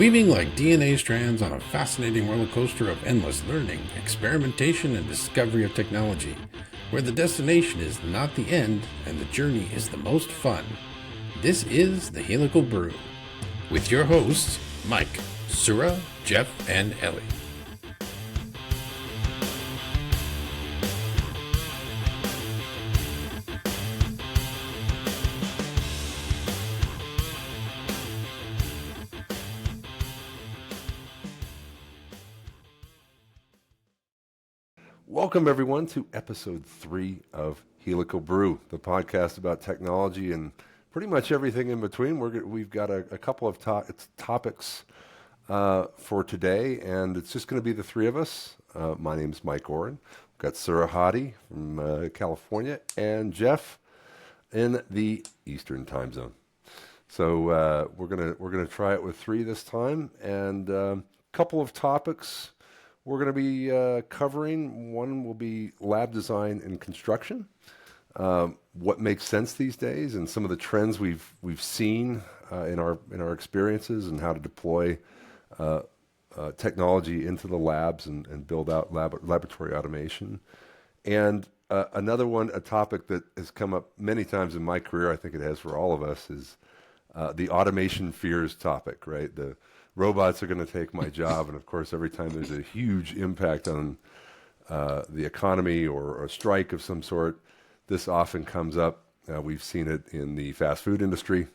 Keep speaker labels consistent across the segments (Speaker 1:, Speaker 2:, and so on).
Speaker 1: Weaving like DNA strands on a fascinating roller coaster of endless learning, experimentation, and discovery of technology, where the destination is not the end and the journey is the most fun. This is the Helical Brew, with your hosts, Mike, Sura, Jeff, and Ellie.
Speaker 2: Welcome, everyone, to episode 3 of Helical Brew, the podcast about technology and pretty much everything in between. We've got a couple of topics for today, and it's just going to be the three of us. My name's Mike Ouren. We've got Sura Hadi from California and Jeff in the Eastern time zone. So we're gonna try it with 3 this time, and a couple of topics we're going to be covering. One will be lab design and construction, what makes sense these days, and some of the trends we've seen in our experiences, and how to deploy technology into the labs and build out laboratory automation. And another one, a topic that has come up many times in my career, I think it has for all of us, is the automation fears topic, right? The robots are going to take my job, and of course, every time there's a huge impact on the economy or a strike of some sort, this often comes up. We've seen it in the fast food industry,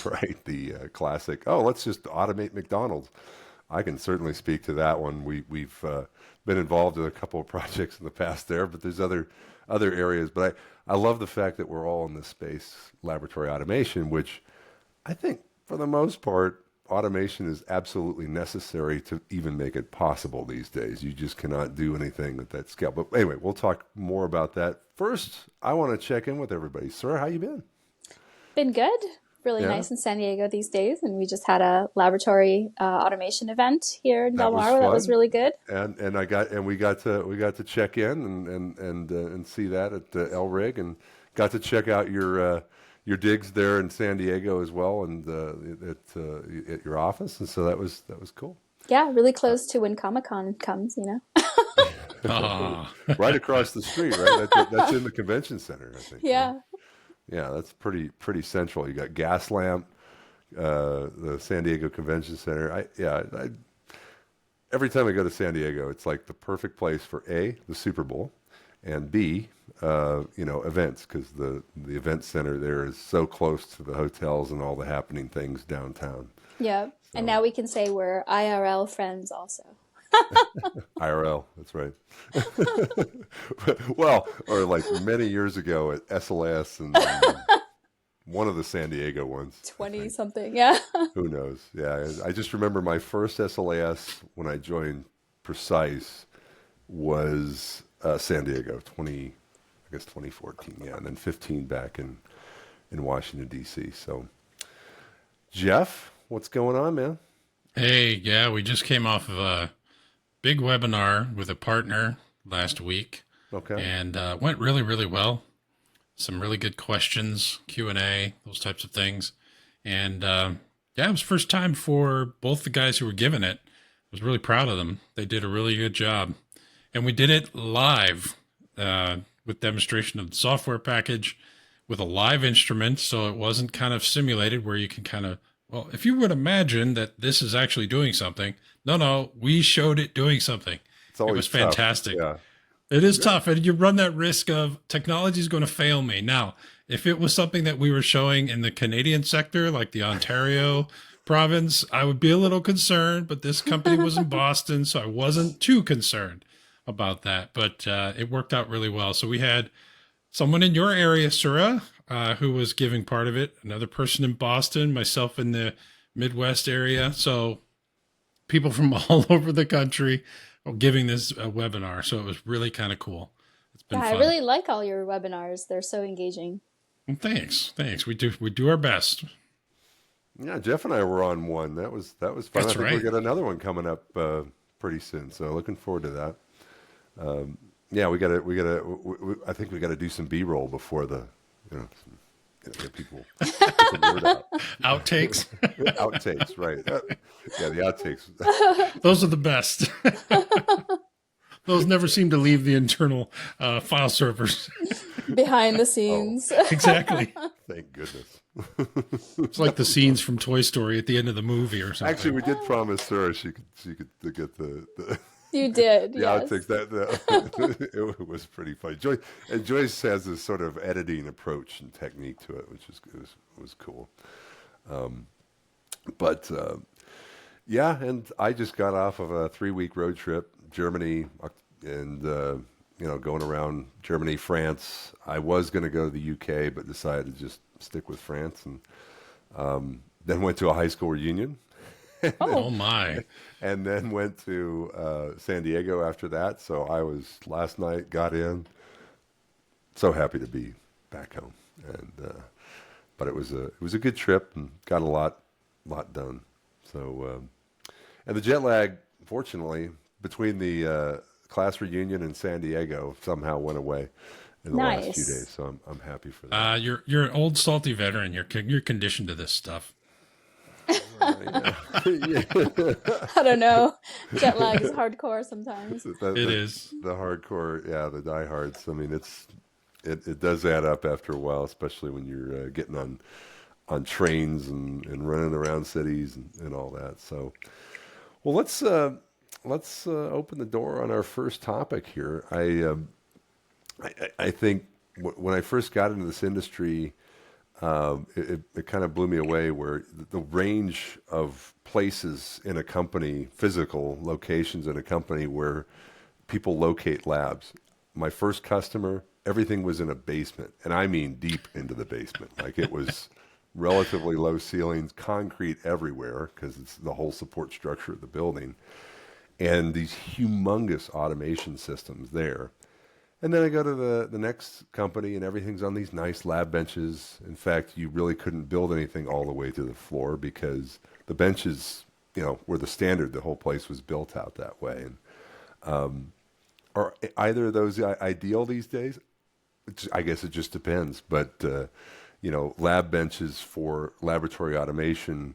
Speaker 2: right? The classic, oh, let's just automate McDonald's. I can certainly speak to that one. We've been involved in a couple of projects in the past there, but there's other areas. But I love the fact that we're all in this space, laboratory automation, which I think for the most part, automation is absolutely necessary to even make it possible these days. You just cannot do anything at that scale. But anyway, we'll talk more about that. First, I want to check in with everybody. Sir, how you been?
Speaker 3: Been good. Really nice in San Diego these days, and we just had a laboratory automation event here in Del Mar. That was really good.
Speaker 2: And we got to check in and see that at El Rig, and got to check out your digs there in San Diego as well, and at your office, and so that was cool.
Speaker 3: Yeah, really close to when Comic-Con comes, you know.
Speaker 2: Right across the street, right? That's in the convention center, I think.
Speaker 3: Yeah.
Speaker 2: Right? Yeah, that's pretty central. You got Gaslamp, the San Diego Convention Center. Every time I go to San Diego, it's like the perfect place for A, the Super Bowl, and B, events, because the event center there is so close to the hotels and all the happening things downtown.
Speaker 3: Yeah, so. And now we can say we're IRL friends also.
Speaker 2: IRL, that's right. Well, or like many years ago at SLS and one of the San Diego ones.
Speaker 3: 20-something, yeah.
Speaker 2: Who knows? Yeah, I just remember my first SLAS when I joined Precise was San Diego, 2014, yeah, and then 15 back in Washington, D.C. So, Jeff, what's going on, man?
Speaker 1: Hey, yeah, we just came off of a big webinar with a partner last week.
Speaker 2: Okay.
Speaker 1: And went really, really well. Some really good questions, Q&A, those types of things. And it was first time for both the guys who were giving it. I was really proud of them. They did a really good job. And we did it live with demonstration of the software package with a live instrument. So it wasn't kind of simulated where you can kind of, well, if you would imagine that this is actually doing something, no, we showed it doing something. It was fantastic.
Speaker 2: Yeah.
Speaker 1: It is tough, and you run that risk of technology is going to fail me. Now, if it was something that we were showing in the Canadian sector, like the Ontario province, I would be a little concerned, but this company was in Boston, so I wasn't too concerned about that. But it worked out really well. So we had someone in your area, Sura, who was giving part of it, another person in Boston, myself in the Midwest area. So people from all over the country giving this webinar. So it was really kind of cool. It's been fun.
Speaker 3: I really like all your webinars. They're so engaging.
Speaker 1: Well, thanks. We do our best.
Speaker 2: Yeah, Jeff and I were on one. That was fun.
Speaker 1: That's
Speaker 2: I think
Speaker 1: right.
Speaker 2: we got another one coming up pretty soon. So looking forward to that. I think we got to do some B-roll before the, get people get the word out.
Speaker 1: Outtakes.
Speaker 2: Outtakes, right? Yeah, the outtakes.
Speaker 1: Those are the best. Those never seem to leave the internal file servers.
Speaker 3: Behind the scenes.
Speaker 1: Exactly.
Speaker 2: Thank goodness.
Speaker 1: It's like the scenes from Toy Story at the end of the movie or something.
Speaker 2: Actually, we did promise Sura she could get the
Speaker 3: You did,
Speaker 2: the
Speaker 3: yes.
Speaker 2: outtakes. That it was pretty funny. Joyce has this sort of editing approach and technique to it, which was cool. But yeah, and I just got off of a 3-week road trip, Germany, and going around Germany, France. I was going to go to the UK, but decided to just stick with France, and then went to a high school reunion.
Speaker 1: Oh my!
Speaker 2: And then went to San Diego after that. So I was last night, got in, so happy to be back home. And but it was a good trip and got a lot done. So and the jet lag, fortunately, between the class reunion in San Diego, somehow went away in the last few days. So I'm happy for that.
Speaker 1: You're an old salty veteran. You're conditioned to this stuff.
Speaker 2: Yeah.
Speaker 3: I don't know. Jet lag is hardcore sometimes.
Speaker 1: It is.
Speaker 2: The hardcore, yeah, the diehards. I mean, it does add up after a while, especially when you're getting on trains and running around cities and all that. So, well, let's open the door on our first topic here. I think when I first got into this industry, it kind of blew me away where the range of places in a company, physical locations in a company where people locate labs. My first customer, everything was in a basement, and I mean deep into the basement. Like it was relatively low ceilings, concrete everywhere because it's the whole support structure of the building, and these humongous automation systems there. And then I go to the next company, and everything's on these nice lab benches. In fact, you really couldn't build anything all the way to the floor because the benches, were the standard. The whole place was built out that way. And are either of those ideal these days? I guess it just depends. But lab benches for laboratory automation,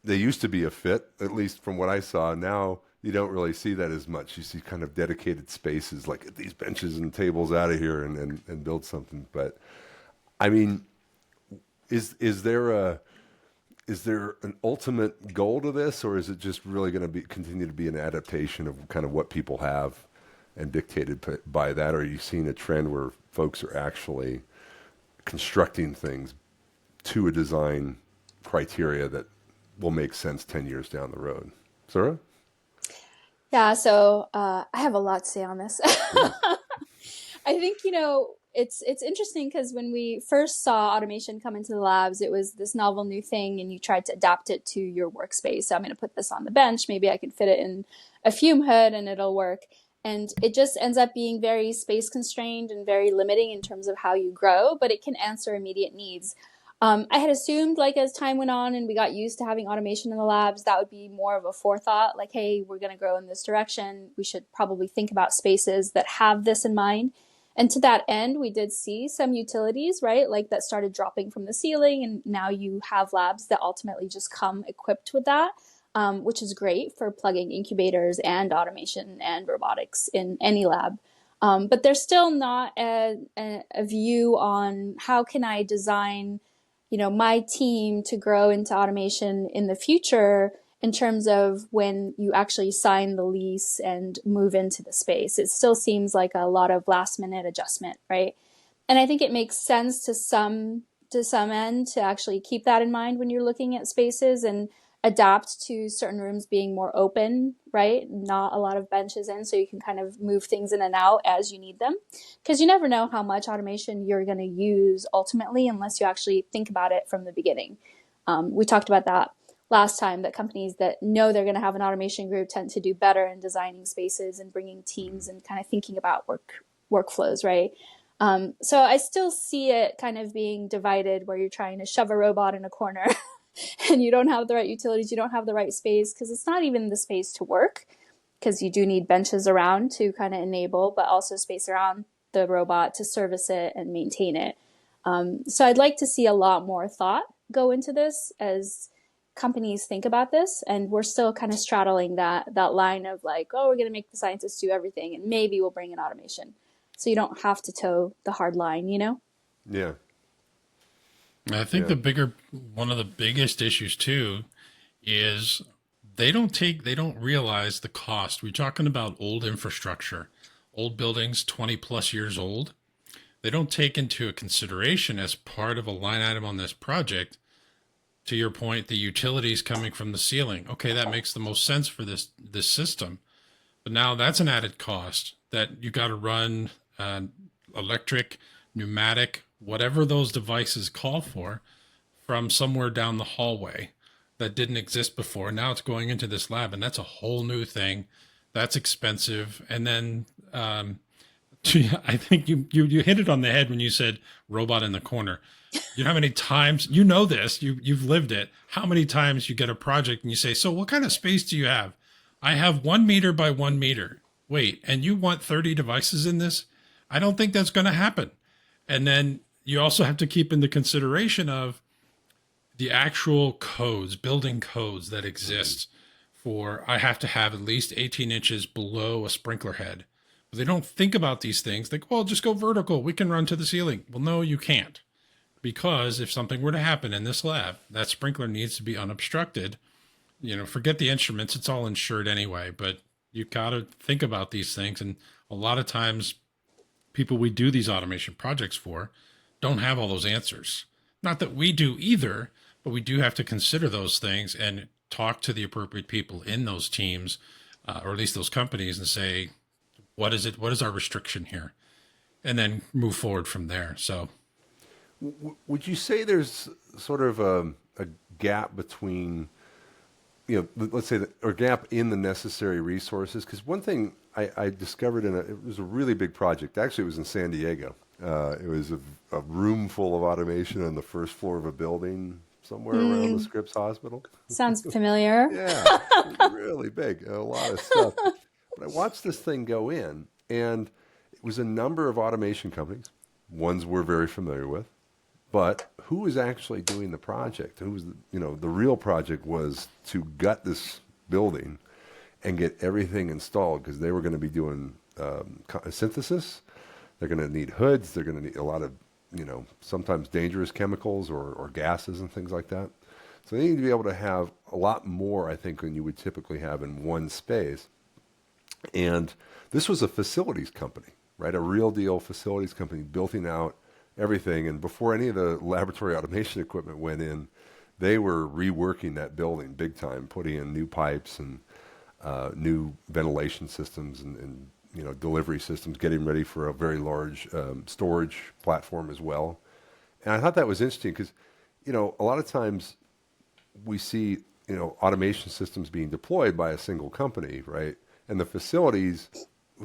Speaker 2: they used to be a fit, at least from what I saw. Now you don't really see that as much. You see kind of dedicated spaces, like get these benches and tables out of here and build something. But I mean, is there an ultimate goal to this, or is it just really going to continue to be an adaptation of kind of what people have and dictated by that? Or are you seeing a trend where folks are actually constructing things to a design criteria that will make sense 10 years down the road? Sura?
Speaker 3: Yeah, so I have a lot to say on this. I think, it's interesting because when we first saw automation come into the labs, it was this novel new thing, and you tried to adapt it to your workspace. So I'm going to put this on the bench. Maybe I can fit it in a fume hood and it'll work. And it just ends up being very space constrained and very limiting in terms of how you grow, but it can answer immediate needs. I had assumed, like, as time went on and we got used to having automation in the labs, that would be more of a forethought, like, hey, we're going to grow in this direction. We should probably think about spaces that have this in mind. And to that end, we did see some utilities, right, like that started dropping from the ceiling. And now you have labs that ultimately just come equipped with that, which is great for plugging incubators and automation and robotics in any lab. But there's still not a view on how can I design my team to grow into automation in the future in terms of when you actually sign the lease and move into the space. It still seems like a lot of last minute adjustment, right? And I think it makes sense to some end to actually keep that in mind when you're looking at spaces and adapt to certain rooms being more open, right? Not a lot of benches in, so you can kind of move things in and out as you need them. Because you never know how much automation you're going to use ultimately unless you actually think about it from the beginning. We talked about that last time, that companies that know they're going to have an automation group tend to do better in designing spaces and bringing teams and kind of thinking about workflows, right? So I still see it kind of being divided where you're trying to shove a robot in a corner and you don't have the right utilities, you don't have the right space, because it's not even the space to work, because you do need benches around to kind of enable, but also space around the robot to service it and maintain it. So I'd like to see a lot more thought go into this as companies think about this. And we're still kind of straddling that line of like, oh, we're going to make the scientists do everything and maybe we'll bring in automation. So you don't have to toe the hard line, you know?
Speaker 2: Yeah.
Speaker 1: I think one of the biggest issues too is they don't realize the cost. We're talking about old infrastructure, old buildings, 20 plus years old. They don't take into consideration as part of a line item on this project, to your point, the utilities coming from the ceiling. Okay, that makes the most sense for this system. But now that's an added cost that you got to run electric, pneumatic, whatever those devices call for, from somewhere down the hallway that didn't exist before. Now it's going into this lab, and that's a whole new thing. That's expensive. And then I think you hit it on the head when you said robot in the corner. You know how many times, you know this, you've lived it, how many times you get a project and you say, so what kind of space do you have? I have 1 meter by 1 meter. Wait, and you want 30 devices in this? I don't think that's going to happen. And then you also have to keep into consideration of the actual codes, building codes that exist for, I have to have at least 18 inches below a sprinkler head. But they don't think about these things. Like, well, just go vertical. We can run to the ceiling. Well, no, you can't. Because if something were to happen in this lab, that sprinkler needs to be unobstructed. You know, forget the instruments. It's all insured anyway. But you got to think about these things. And a lot of times, people we do these automation projects for don't have all those answers. Not that we do either, but we do have to consider those things and talk to the appropriate people in those teams, or at least those companies, and say, what is it? What is our restriction here? And then move forward from there. So,
Speaker 2: would you say there's sort of a gap between, you know, let's say, or gap in the necessary resources? Because one thing I discovered it was a really big project. Actually, it was in San Diego. It was a room full of automation on the first floor of a building somewhere around the Scripps Hospital.
Speaker 3: Sounds familiar.
Speaker 2: Yeah, it was really big, a lot of stuff. But I watched this thing go in, and it was a number of automation companies, ones we're very familiar with, but who was actually doing the project? Who was, the real project was to gut this building and get everything installed, because they were going to be doing synthesis. They're going to need hoods. They're going to need a lot of, sometimes dangerous chemicals or gases and things like that. So they need to be able to have a lot more, I think, than you would typically have in one space. And this was a facilities company, right? A real deal facilities company building out everything. And before any of the laboratory automation equipment went in, they were reworking that building big time, putting in new pipes and new ventilation systems and delivery systems, getting ready for a very large storage platform as well. And I thought that was interesting because, a lot of times we see, automation systems being deployed by a single company, right? And the facilities,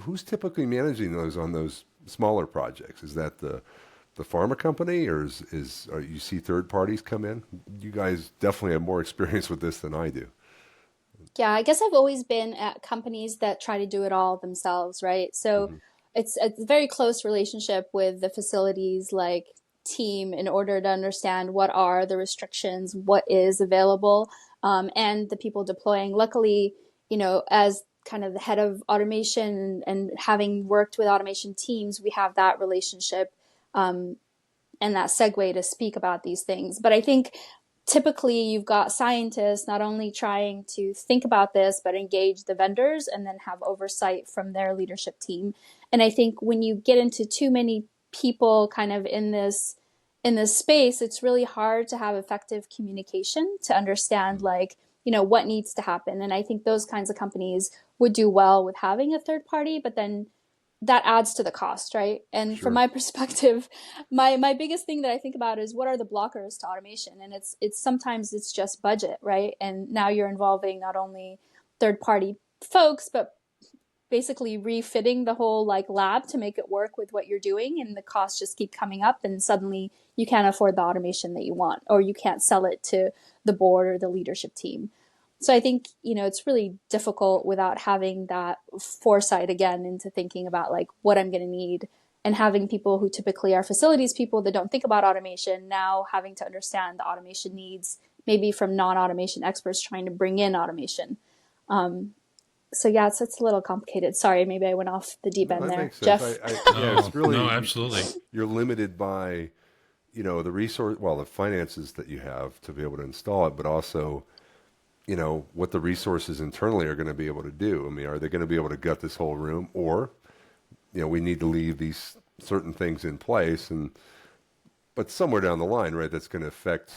Speaker 2: who's typically managing those on those smaller projects? Is that the pharma company, or or you see third parties come in? You guys definitely have more experience with this than I do.
Speaker 3: Yeah, I guess I've always been at companies that try to do it all themselves, right? So it's a very close relationship with the facilities like team in order to understand what are the restrictions, what is available, and the people deploying. Luckily, as kind of the head of automation and having worked with automation teams, we have that relationship and that segue to speak about these things. But I think typically you've got scientists not only trying to think about this, but engage the vendors and then have oversight from their leadership team. And I think when you get into too many people kind of in this space, it's really hard to have effective communication to understand what needs to happen. And I think those kinds of companies would do well with having a third party, but then that adds to the cost, right? And
Speaker 2: Sure.
Speaker 3: From my perspective, my biggest thing that I think about is what are the blockers to automation? And it's sometimes it's just budget, right? And now you're involving not only third party folks, but basically refitting the whole lab to make it work with what you're doing, and the costs just keep coming up, and suddenly you can't afford the automation that you want, or you can't sell it to the board or the leadership team. So I think, it's really difficult without having that foresight again into thinking about what I'm going to need and having people who typically are facilities people that don't think about automation now having to understand the automation needs, maybe from non-automation experts trying to bring in automation. So yeah, it's a little complicated. Sorry, maybe I went off the deep end
Speaker 2: That
Speaker 3: there,
Speaker 2: makes sense.
Speaker 3: Jeff.
Speaker 2: Yeah, it's really
Speaker 1: No, absolutely.
Speaker 2: you're limited by, the resource, well, the finances that you have to be able to install it, but also, what the resources internally are going to be able to do. I mean, are they going to be able to gut this whole room, or, we need to leave these certain things in place, but somewhere down the line, right, that's going to affect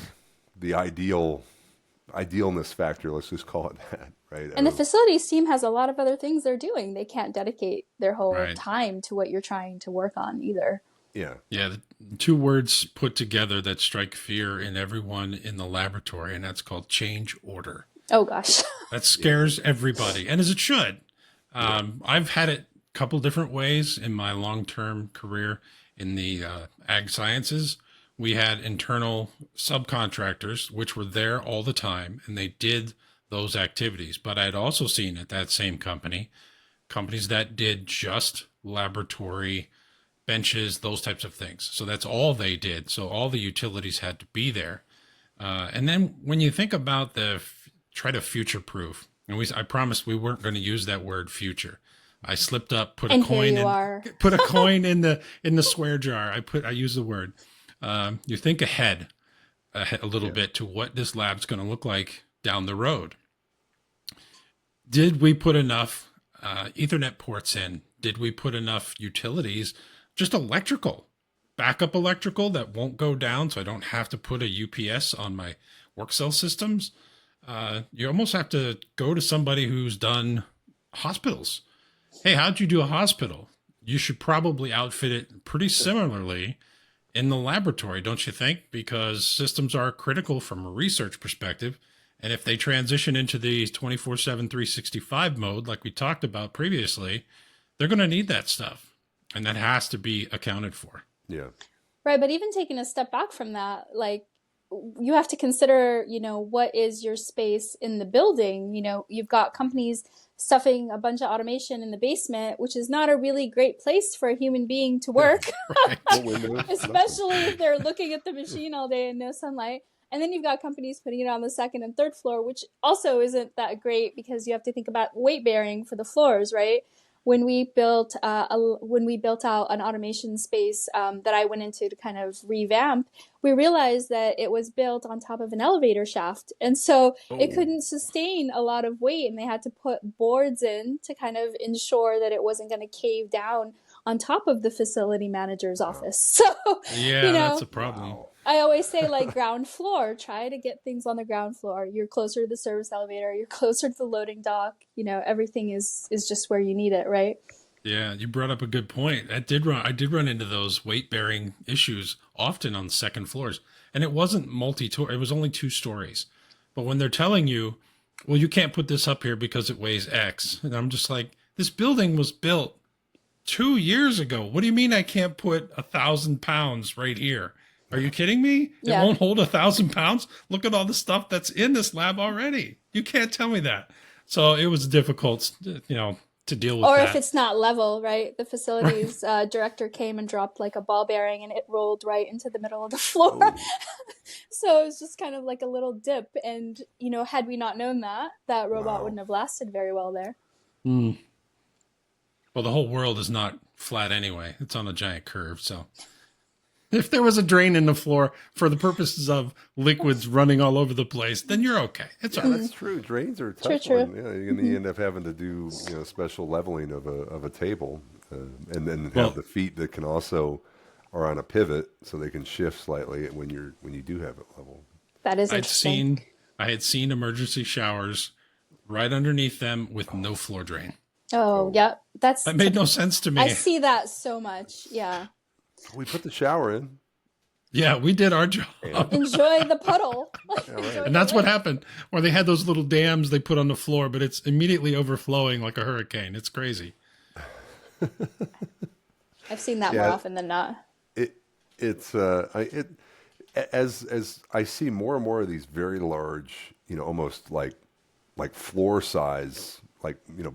Speaker 2: the idealness factor. Let's just call it that, right?
Speaker 3: And the facilities team has a lot of other things they're doing. They can't dedicate their whole
Speaker 1: Right.
Speaker 3: time to what you're trying to work on either.
Speaker 2: Yeah.
Speaker 1: Yeah, the two words put together that strike fear in everyone in the laboratory, and that's called change order.
Speaker 3: Oh gosh.
Speaker 1: That scares everybody, and as it should. I've had it a couple different ways in my long-term career in the ag sciences. We had internal subcontractors, which were there all the time, and they did those activities. But I'd also seen at that same companies that did just laboratory benches, those types of things. So that's all they did. So all the utilities had to be there. And then when you think about try to future proof, and I promised we weren't going to use that word future. I slipped up, put a
Speaker 3: And
Speaker 1: coin
Speaker 3: here you are.
Speaker 1: put a coin in the swear jar. I use the word. You think ahead a little bit to what this lab's going to look like down the road. Did we put enough Ethernet ports in? Did we put enough utilities, just electrical, backup electrical that won't go down so I don't have to put a UPS on my work cell systems? You almost have to go to somebody who's done hospitals. Hey, how'd you do a hospital? You should probably outfit it pretty similarly in the laboratory, don't you think? Because systems are critical from a research perspective. And if they transition into the 24/7, 365 mode, like we talked about previously, they're going to need that stuff. And that has to be accounted for.
Speaker 2: Yeah.
Speaker 3: Right, but even taking a step back from that, like you have to consider, what is your space in the building? You've got companies stuffing a bunch of automation in the basement, which is not a really great place for a human being to work, especially if they're looking at the machine all day and no sunlight. And then you've got companies putting it on the second and third floor, which also isn't that great because you have to think about weight bearing for the floors, right? When we built out an automation space that I went into to kind of revamp, we realized that it was built on top of an elevator shaft. And so it couldn't sustain a lot of weight, and they had to put boards in to kind of ensure that it wasn't going to cave down on top of the facility manager's office. So,
Speaker 1: Yeah, that's a problem.
Speaker 3: I always say, like, ground floor, try to get things on the ground floor. You're closer to the service elevator. You're closer to the loading dock. Everything is just where you need it, right?
Speaker 1: Yeah, you brought up a good point. I did run into those weight-bearing issues often on second floors. And it wasn't it was only 2 stories. But when they're telling you, well, you can't put this up here because it weighs X. And I'm just like, this building was built 2 years ago. What do you mean I can't put 1,000 pounds right here? Are you kidding me?
Speaker 3: Yeah.
Speaker 1: It won't hold 1,000 pounds? Look at all the stuff that's in this lab already. You can't tell me that. So it was difficult, to deal with
Speaker 3: Or
Speaker 1: that.
Speaker 3: if it's not level, right? The facilities director came and dropped like a ball bearing and it rolled right into the middle of the floor. So it was just kind of like a little dip. And, had we not known that robot wouldn't have lasted very well there.
Speaker 1: Mm. Well, the whole world is not flat anyway. It's on a giant curve. So if there was a drain in the floor for the purposes of liquids running all over the place, then you're okay. It's all right.
Speaker 2: That's true. Drains are a tough
Speaker 3: True.
Speaker 2: one. Yeah, you're going to end up having to do special leveling of a table, and then have the feet that can also are on a pivot so they can shift slightly when you do have it level.
Speaker 3: That is interesting.
Speaker 1: I had seen emergency showers right underneath them with no floor drain.
Speaker 3: Oh, yeah.
Speaker 1: That made no sense to me.
Speaker 3: I see that so much. Yeah.
Speaker 2: We put the shower in.
Speaker 1: Yeah, we did our job.
Speaker 3: Enjoy the puddle.
Speaker 1: And that's what happened. Where they had those little dams they put on the floor, but it's immediately overflowing like a hurricane. It's crazy.
Speaker 3: I've seen that more often than not.
Speaker 2: As I see more and more of these very large, almost like floor size,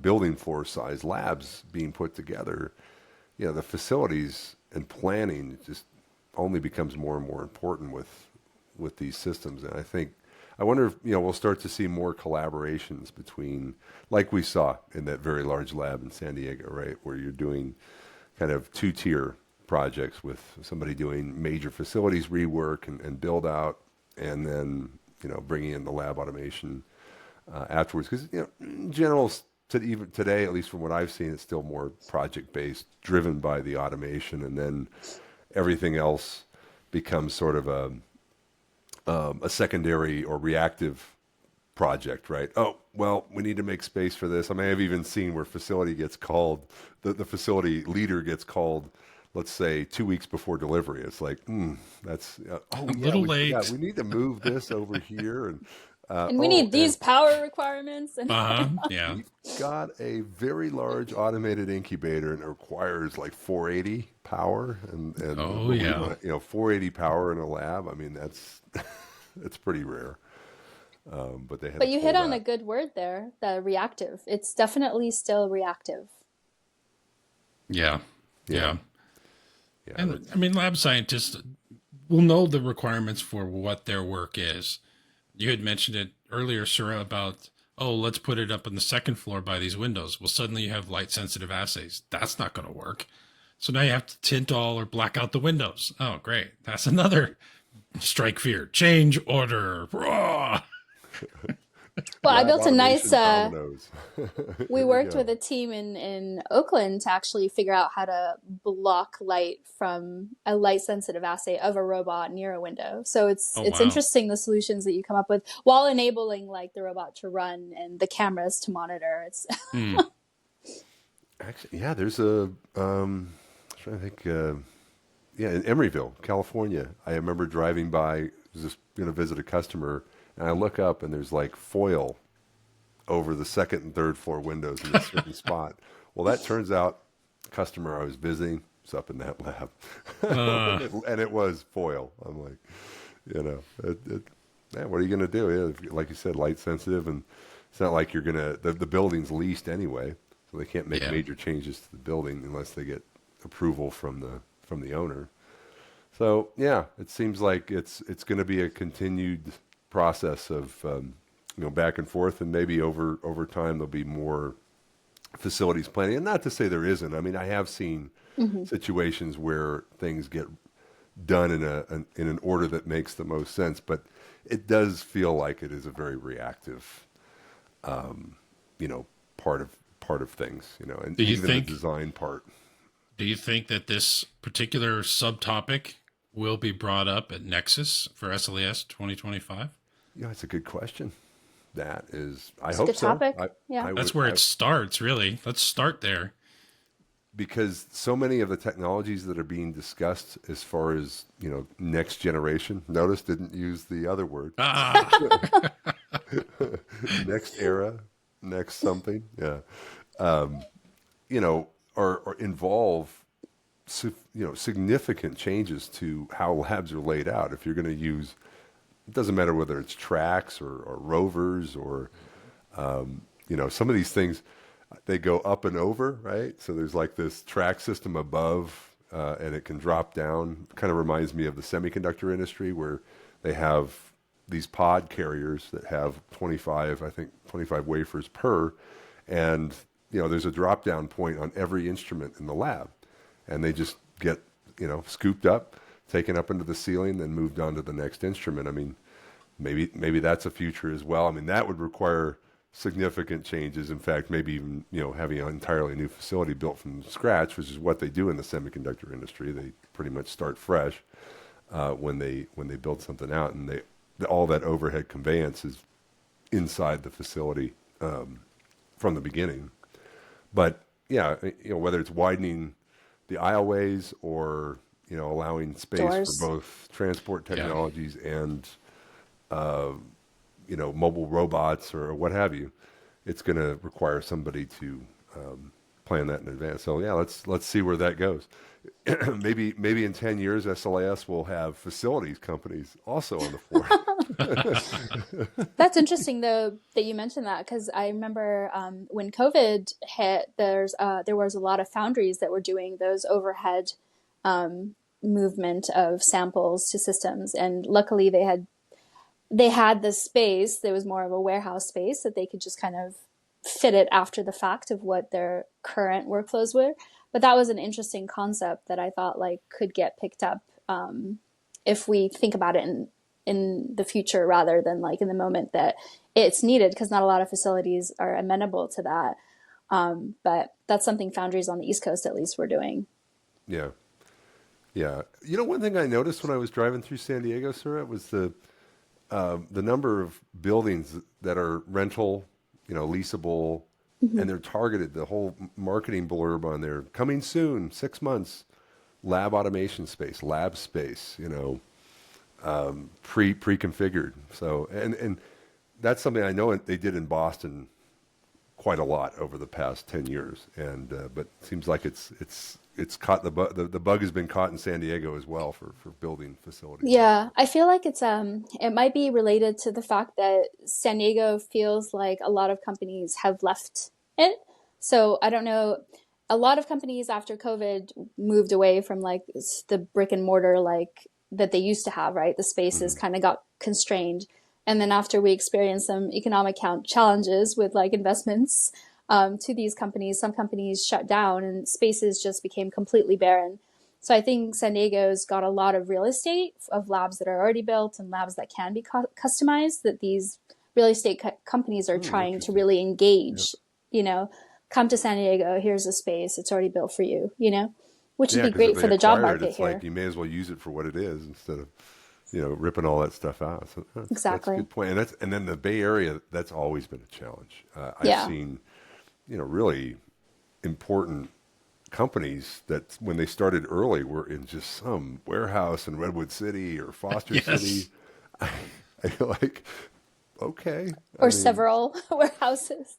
Speaker 2: building floor size labs being put together, the facilities and planning just only becomes more and more important with these systems. And I wonder if, we'll start to see more collaborations between, like we saw in that very large lab in San Diego, right, where you're doing kind of two-tier projects with somebody doing major facilities rework and build out, and then bringing in the lab automation afterwards. Because in general, even today, at least from what I've seen, it's still more project-based, driven by the automation, and then everything else becomes sort of a secondary or reactive project, right? Oh, well, we need to make space for this. I mean, I've even seen where facility gets called, the facility leader gets called, let's say 2 weeks before delivery. It's like, that's
Speaker 1: a little late.
Speaker 2: Yeah, we need to move this over here,
Speaker 3: and we need these power requirements. And
Speaker 1: yeah,
Speaker 2: we've got a very large automated incubator, and it requires like 480 power, and 480 power in a lab. I mean, that's it's pretty rare. But
Speaker 3: you hit on a good word there, the reactive. It's definitely still reactive.
Speaker 1: Yeah. And I mean, lab scientists will know the requirements for what their work is. You had mentioned it earlier, Sura, about, let's put it up on the second floor by these windows. Well, suddenly you have light sensitive assays. That's not going to work. So now you have to tint all or black out the windows. Oh, great. That's another strike fear. Change order. Raw.
Speaker 3: Well, I built a nice, we worked with a team in Oakland to actually figure out how to block light from a light sensitive assay of a robot near a window. So it's interesting, the solutions that you come up with while enabling like the robot to run and the cameras to monitor. It's
Speaker 2: Actually, yeah, there's I'm trying to think, in Emeryville, California. I remember driving by, was just going to visit a customer, and I look up and there's like foil over the second and third floor windows in a certain spot. Well, that turns out the customer I was visiting was up in that lab. And it was foil. I'm like, what are you going to do? Like you said, light sensitive, and it's not like you're going to, the building's leased anyway, so they can't make major changes to the building unless they get approval from the owner. So yeah, it seems like it's going to be a continued process of back and forth, and maybe over time there'll be more facilities planning. And not to say there isn't. I mean, I have seen situations where things get done in an order that makes the most sense, but it does feel like it is a very reactive, part of things, and even the design part.
Speaker 1: Do you think that this particular subtopic will be brought up at Nexus for SLAS 2025?
Speaker 2: Yeah, that's a good question. That is, I
Speaker 3: It's
Speaker 2: hope
Speaker 3: a good
Speaker 2: so.
Speaker 3: topic.
Speaker 1: That's where it starts, really. Let's start there.
Speaker 2: Because so many of the technologies that are being discussed as far as, next generation, notice didn't use the other word. Next era, next something. Yeah. Or involve, significant changes to how labs are laid out. If you're going to use, it doesn't matter whether it's tracks or rovers or, some of these things, they go up and over, right? So there's like this track system above, and it can drop down. Kind of reminds me of the semiconductor industry, where they have these pod carriers that have 25 wafers per, and there's a drop down point on every instrument in the lab, and they just get scooped up, taken up into the ceiling, then moved on to the next instrument. I mean, maybe that's a future as well. I mean, that would require significant changes. In fact, maybe even having an entirely new facility built from scratch, which is what they do in the semiconductor industry. They pretty much start fresh when they build something out, and all that overhead conveyance is inside the facility from the beginning. But yeah, whether it's widening the aisleways or allowing space
Speaker 3: Doors.
Speaker 2: for both transport technologies and mobile robots or what have you, it's going to require somebody to plan that in advance. So yeah, let's see where that goes. maybe in 10 years, SLAS will have facilities companies also on the floor.
Speaker 3: That's interesting, though, that you mentioned that, because I remember when COVID hit, there was a lot of foundries that were doing those overhead movement of samples to systems. And luckily they had the space. There was more of a warehouse space that they could just kind of fit it after the fact of what their current workflows were. But that was an interesting concept that I thought like could get picked up if we think about it in the future rather than like in the moment that it's needed, because not a lot of facilities are amenable to that. But that's something foundries on the East Coast at least were doing.
Speaker 2: Yeah. Yeah. You know, one thing I noticed when I was driving through San Diego, Sura, was the number of buildings that are rental, you know, leasable, and they're targeted. The whole marketing blurb on there, coming soon, 6 months, lab automation space, lab space, you know, pre-configured. So, and that's something I know they did in Boston quite a lot over the past 10 years. And, but it seems like it's caught the bug has been caught in San Diego as well for building facilities.
Speaker 3: Yeah, I feel like it might be related to the fact that San Diego feels like a lot of companies have left it. So I don't know. A lot of companies after COVID moved away from like the brick and mortar like that they used to have, right? The spaces kind of got constrained. And then after we experienced some economic challenges with like investments to these companies, some companies shut down and spaces just became completely barren. So I think San Diego's got a lot of real estate of labs that are already built and labs that can be customized that these real estate companies are trying to really engage, you know, come to San Diego, here's a space, it's already built for you, you know, which would be great for the job market
Speaker 2: it's
Speaker 3: here.
Speaker 2: Like you may as well use it for what it is instead of, you know, ripping all that stuff out. So
Speaker 3: Exactly.
Speaker 2: That's a good point. And then the Bay Area, that's always been a challenge. I've seen, you know, really important companies that when they started early were in just some warehouse in Redwood City or Foster City. I feel like, okay.
Speaker 3: Or several warehouses.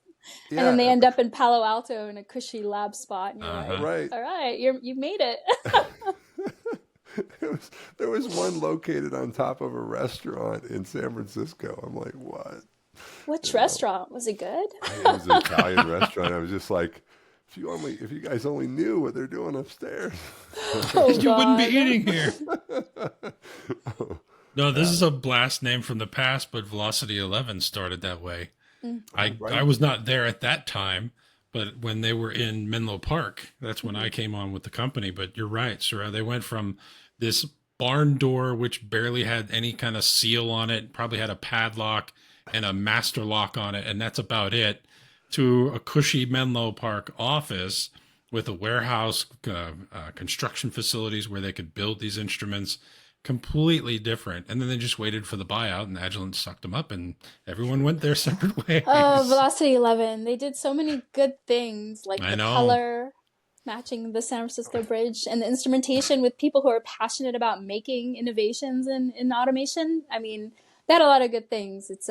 Speaker 3: Yeah. And then they end up in Palo Alto in a cushy lab spot. And you're like, all right, you made it.
Speaker 2: There was one located on top of a restaurant in San Francisco. I'm like, what?
Speaker 3: Which restaurant? Was it good?
Speaker 2: It was an Italian restaurant. I was just like, if you guys only knew what they're doing upstairs.
Speaker 1: You wouldn't be eating here. No, this is a blast name from the past, but Velocity 11 started that way. I was not there at that time, but when they were in Menlo Park, that's when I came on with the company. But you're right, Sura. They went from this barn door, which barely had any kind of seal on it, probably had a padlock and a master lock on it, and that's about it, to a cushy Menlo Park office with a warehouse, construction facilities where they could build these instruments. Completely different. And then they just waited for the buyout and Agilent sucked them up and everyone went their separate ways.
Speaker 3: Oh, Velocity 11. They did so many good things, like the color matching the San Francisco Bridge and the instrumentation with people who are passionate about making innovations in automation. I mean, they had a lot of good things. It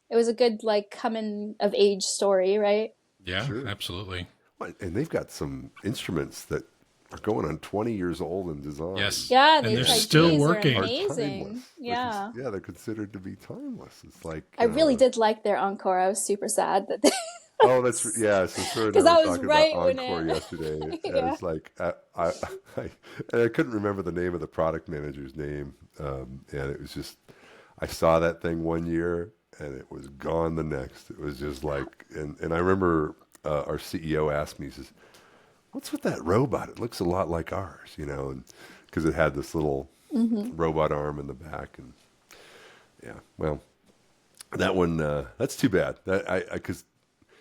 Speaker 3: was a good like coming of age story, right?
Speaker 1: Yeah, absolutely.
Speaker 2: And they've got some instruments that are going on 20 years old in design.
Speaker 1: Yes.
Speaker 3: Yeah,
Speaker 1: and they're still working.
Speaker 3: Amazing. Yeah.
Speaker 2: Yeah, they're considered to be timeless. It's like
Speaker 3: I really did like their Encore. I was super sad that they
Speaker 2: Oh, that's so sure. Because
Speaker 3: I was right
Speaker 2: about
Speaker 3: when
Speaker 2: Encore yesterday. Yeah. It's like I couldn't remember the name of the product manager's name, and it was just I saw that thing one year and it was gone the next. It was just like, and I remember our CEO asked me, he says, "What's with that robot? It looks a lot like ours, you know," and because it had this little robot arm in the back, and yeah, well, that one that's too bad. That because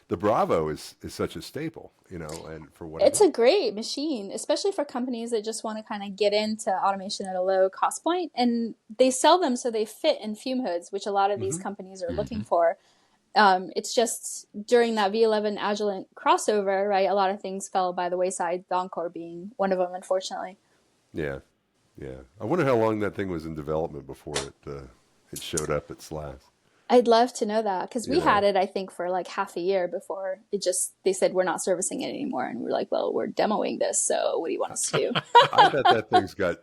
Speaker 2: the Bravo is such a staple, you know, and for what
Speaker 3: it's a great machine, especially for companies that just want to kind of get into automation at a low cost point, and they sell them so they fit in fume hoods, which a lot of these companies are looking for. It's just during that V11 Agilent crossover, right? A lot of things fell by the wayside. The Encore being one of them, unfortunately.
Speaker 2: Yeah. I wonder how long that thing was in development before it showed up at SLAS.
Speaker 3: I'd love to know that because we had it, I think, for like half a year before they said we're not servicing it anymore, and we're like, well, we're demoing this, so what do you want us to do?
Speaker 2: I bet that thing's got.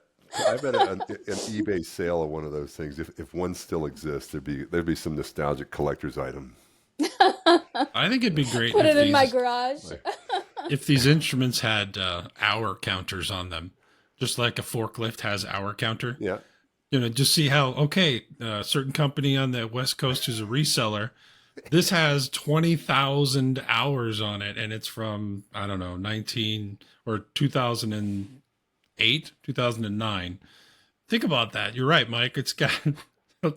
Speaker 2: I bet an eBay sale of one of those things, if one still exists, there'd be some nostalgic collector's item.
Speaker 1: I think it'd be great.
Speaker 3: Put it in my garage.
Speaker 1: If these instruments had hour counters on them, just like a forklift has hour counter.
Speaker 2: Yeah.
Speaker 1: Just see how, okay, a certain company on the West Coast who's a reseller, this has 20,000 hours on it, and it's from, I don't know, 2008, 2009. Think about that. You're right, Mike. It's got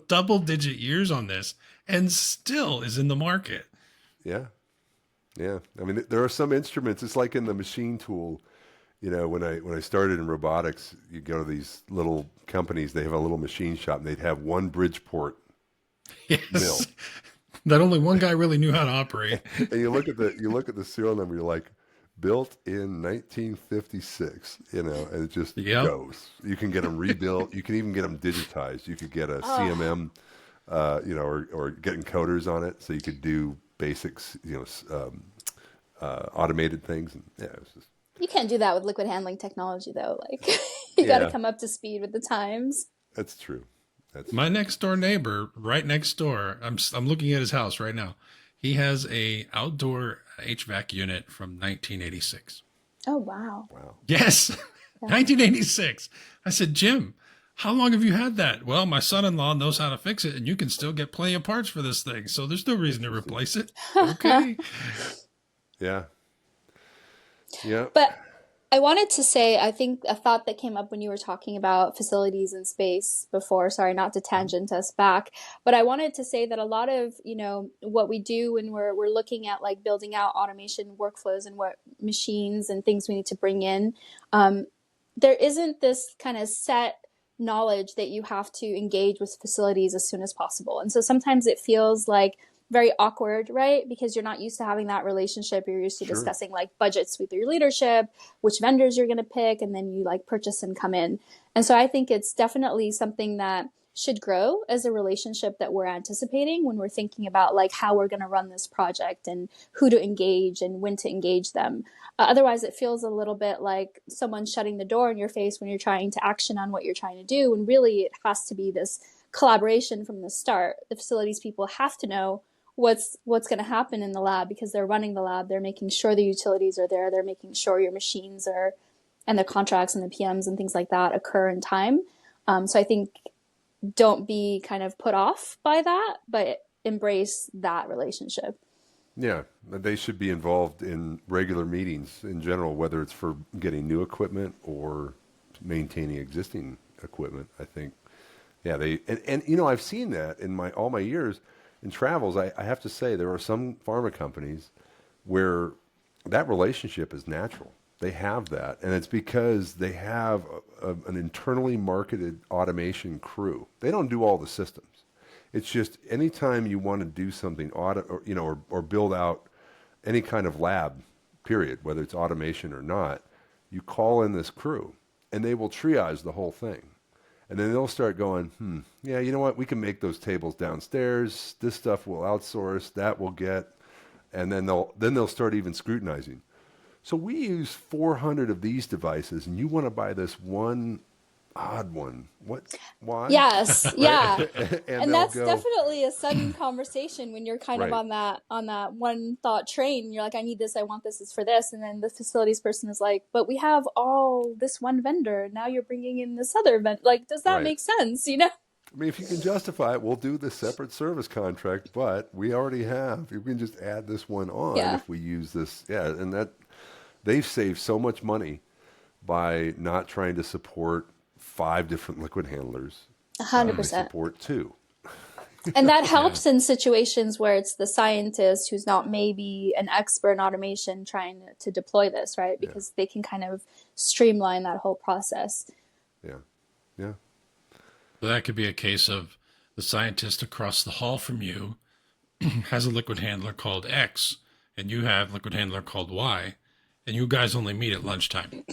Speaker 1: double-digit years on this and still is in the market.
Speaker 2: Yeah. Yeah. I mean, there are some instruments, it's like in the machine tool. When I started in robotics, you go to these little companies, they have a little machine shop, and they'd have one Bridgeport mill.
Speaker 1: Yes. That only one guy really knew how to operate.
Speaker 2: And you look at the serial number, you're like, built in 1956, and it just goes. You can get them rebuilt. You can even get them digitized. You could get a CMM, or get encoders on it, so you could do basics, automated things. And it's just.
Speaker 3: You can't do that with liquid handling technology, though. Like, you got to come up to speed with the times.
Speaker 2: That's true.
Speaker 1: My next door neighbor, right next door, I'm looking at his house right now. He has a outdoor HVAC unit from 1986.
Speaker 3: Oh, wow.
Speaker 1: Yes, 1986. I said, Jim, how long have you had that? Well, my son-in-law knows how to fix it, and you can still get plenty of parts for this thing, so there's no reason to replace it. Okay.
Speaker 2: Yeah. Yeah.
Speaker 3: But I wanted to say, I think a thought that came up when you were talking about facilities in space before, sorry, not to tangent us back, but I wanted to say that a lot of, what we do when we're looking at like building out automation workflows and what machines and things we need to bring in, there isn't this kind of set knowledge that you have to engage with facilities as soon as possible. And so sometimes it feels like very awkward, right? Because you're not used to having that relationship. You're used to discussing like budgets with your leadership, which vendors you're going to pick, and then you like purchase and come in. And so I think it's definitely something that should grow as a relationship that we're anticipating when we're thinking about like how we're going to run this project and who to engage and when to engage them. Otherwise, it feels a little bit like someone shutting the door in your face when you're trying to action on what you're trying to do. And really, it has to be this collaboration from the start. The facilities people have to know what's going to happen in the lab because they're running the lab. They're making sure the utilities are there. They're making sure your machines are, and the contracts and the PMs and things like that occur in time. So I think don't be kind of put off by that, but embrace that relationship.
Speaker 2: Yeah, they should be involved in regular meetings in general, whether it's for getting new equipment or maintaining existing equipment. I think, yeah, and I've seen that in all my years in travels. I have to say there are some pharma companies where that relationship is natural. They have that, and it's because they have an internally marketed automation crew. They don't do all the systems. It's just anytime you want to do something or build out any kind of lab, period, whether it's automation or not, you call in this crew, and they will triage the whole thing. And then they'll start going, yeah, you know what? We can make those tables downstairs. This stuff we'll outsource. That we'll get, and then they'll start even scrutinizing. So we use 400 of these devices, and you want to buy this one odd one. What? Why?
Speaker 3: Yes, yeah.
Speaker 2: and
Speaker 3: that's definitely a sudden conversation when you're kind of
Speaker 2: Right.
Speaker 3: on that one thought train. You're like, I need this, I want this, it's for this. And then the facilities person is like, but we have all this one vendor. Now you're bringing in this other vendor. Like, does that
Speaker 2: Right.
Speaker 3: make sense?
Speaker 2: I mean, if you can justify it, we'll do the separate service contract, but we already have. You can just add this one on if we use this. Yeah, and that they've saved so much money by not trying to support 5 different liquid handlers.
Speaker 3: 100%.
Speaker 2: They support 2.
Speaker 3: And that helps in situations where it's the scientist who's not maybe an expert in automation trying to deploy this, right? Because they can kind of streamline that whole process.
Speaker 2: Yeah, yeah.
Speaker 1: So that could be a case of the scientist across the hall from you has a liquid handler called X, and you have liquid handler called Y, and you guys only meet at lunchtime.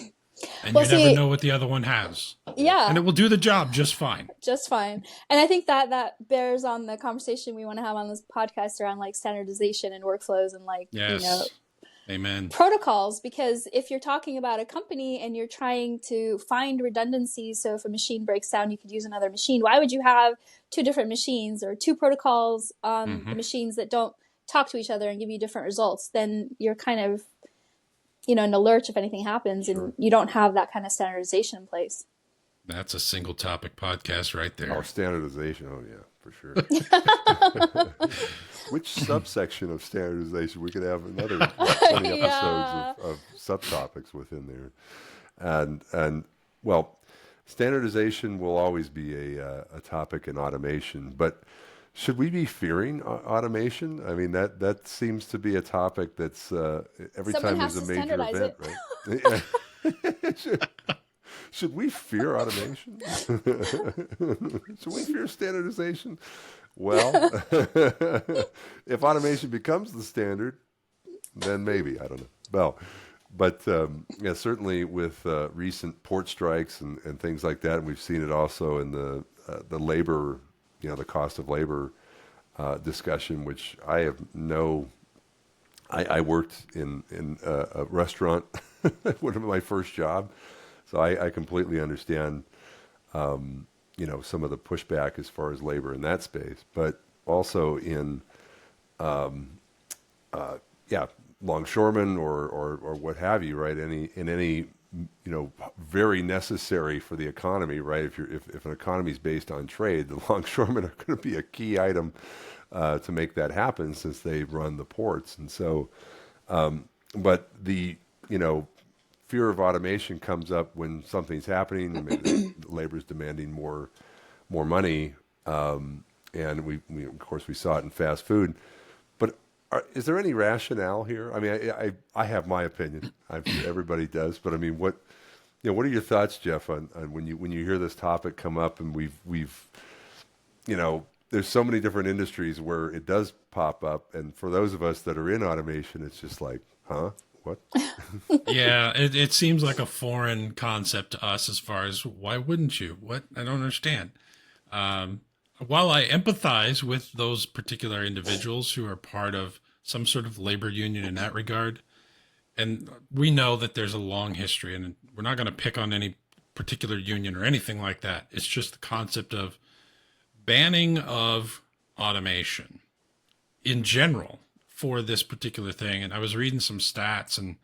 Speaker 1: And you never know what the other one has.
Speaker 3: Yeah.
Speaker 1: And it will do the job just fine.
Speaker 3: Just fine. And I think that bears on the conversation we want to have on this podcast around like standardization and workflows and like,
Speaker 1: Amen.
Speaker 3: protocols. Because if you're talking about a company and you're trying to find redundancies, so if a machine breaks down, you could use another machine. Why would you have 2 different machines or 2 protocols on the machines that don't talk to each other and give you different results? Then you're kind of in the lurch if anything happens,
Speaker 2: Sure.
Speaker 3: and you don't have that kind of standardization in place.
Speaker 1: That's a single topic podcast right there.
Speaker 2: Oh, standardization. Oh, yeah, for sure. Which subsection of standardization? We could have another 20
Speaker 3: Yeah.
Speaker 2: episodes of subtopics within there. And well, standardization will always be a topic in automation, but should we be fearing automation? I mean, that seems to be a topic that's every
Speaker 3: Someone
Speaker 2: time
Speaker 3: has
Speaker 2: there's a
Speaker 3: to
Speaker 2: major
Speaker 3: standardize
Speaker 2: event, right? Should we fear automation? Should we fear standardization? Well, if automation becomes the standard, then maybe, I don't know. Well, but yeah, certainly with recent port strikes and things like that, and we've seen it also in the labor, the cost of labor discussion, which I have I worked in a restaurant, one of my first job, so I completely understand, some of the pushback as far as labor in that space, but also in, longshoremen or what have you, right? Any very necessary for the economy, right? If an economy is based on trade, the longshoremen are going to be a key item to make that happen, since they run the ports. And so, but the fear of automation comes up when something's happening and maybe labor is demanding more money, and we of course we saw it in fast food. But is there any rationale here? I mean, I have my opinion. Everybody does, but I mean, what are your thoughts, Jeff, on when you hear this topic come up, and we've there's so many different industries where it does pop up, and for those of us that are in automation, it's just like, huh? What?
Speaker 1: Yeah, it seems like a foreign concept to us, as far as why wouldn't you? What? I don't understand. While I empathize with those particular individuals who are part of some sort of labor union in that regard, and we know that there's a long history, and we're not going to pick on any particular union or anything like that. It's just the concept of banning of automation in general for this particular thing. And I was reading some stats, and